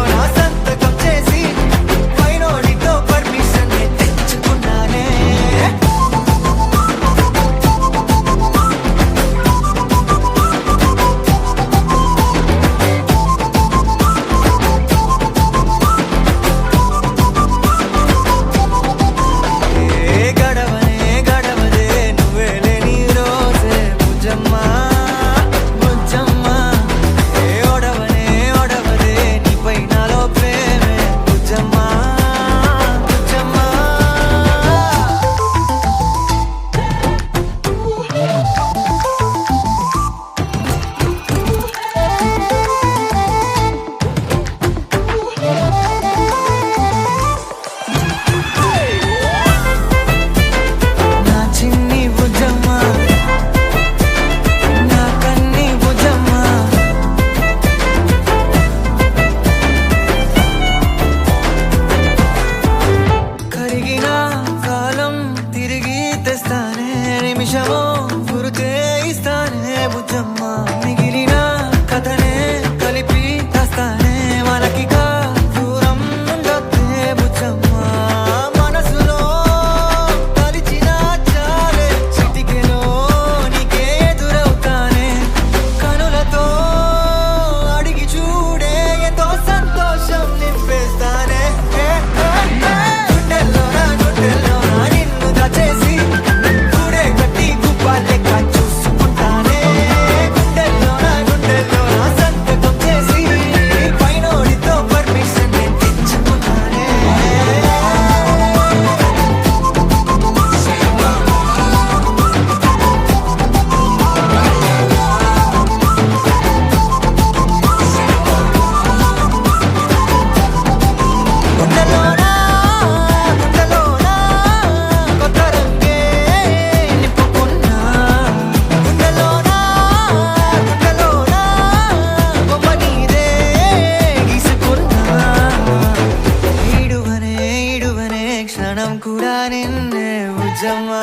నిన్నే ముజమ్మా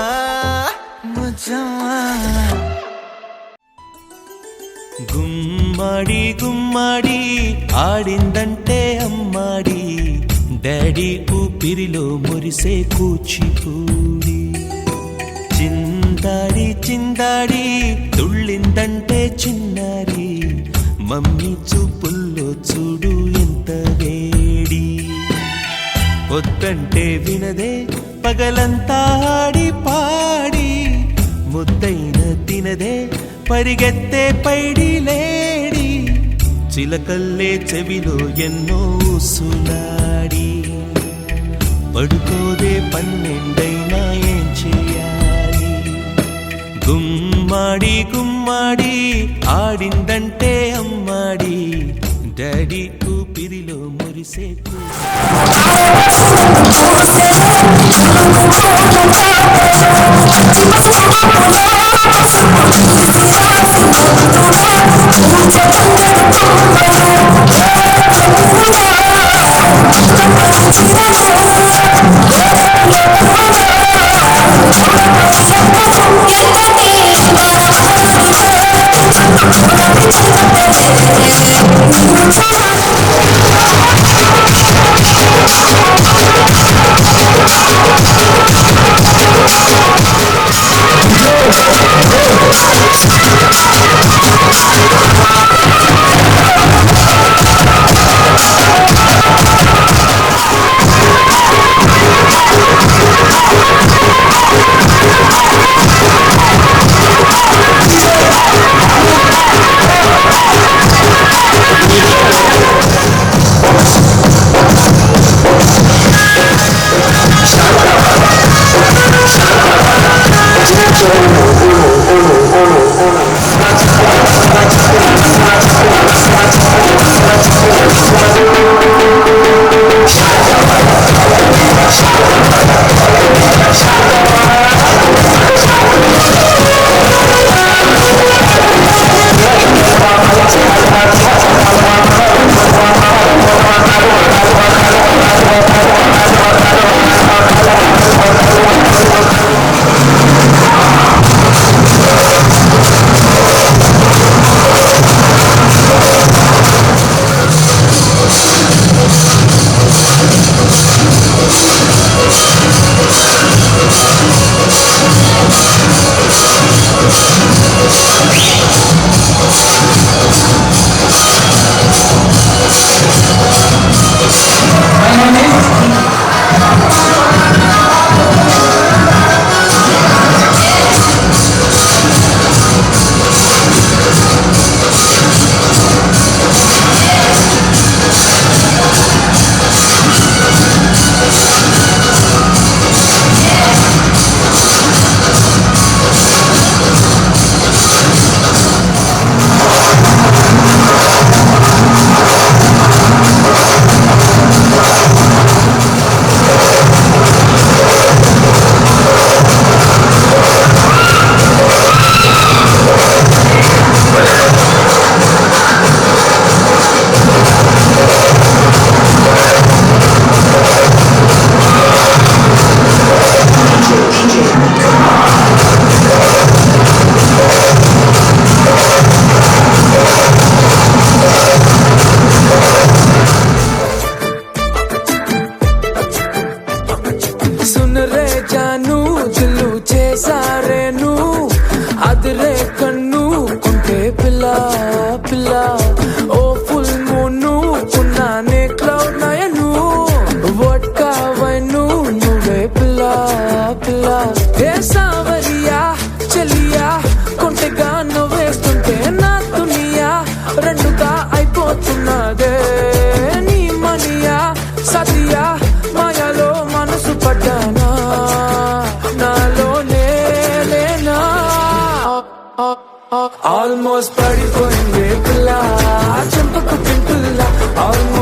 ముజమ్మా గుమ్మడి గుమ్మడి ఆడిందంటే అమ్మాడి డాడీ ఊపిరిలో మురిసే కూచిపూడి చిందాడి చిందాడి తుళ్ళిందంటే చిన్నారి మమ్మీ చూపుల్లో చూడు ఎంత వేడి పొద్దంటే వినదే పగలంతా ఆడి పాడి ముద్దైన తినదే పరిగెత్తే పైడి లేడి చిలకల్లే చెవిలో ఎన్నో సులాడి పడుకోదే పన్నెండైనా ఏం చేయాలి గుమ్మాడి గుమ్మాడి ఆడిందంటే అమ్మాడి డాడీ ఊపిరిలో మురిసే Almost పడిపోయింది పిల్ల చెంపకు పింపుల్లా almost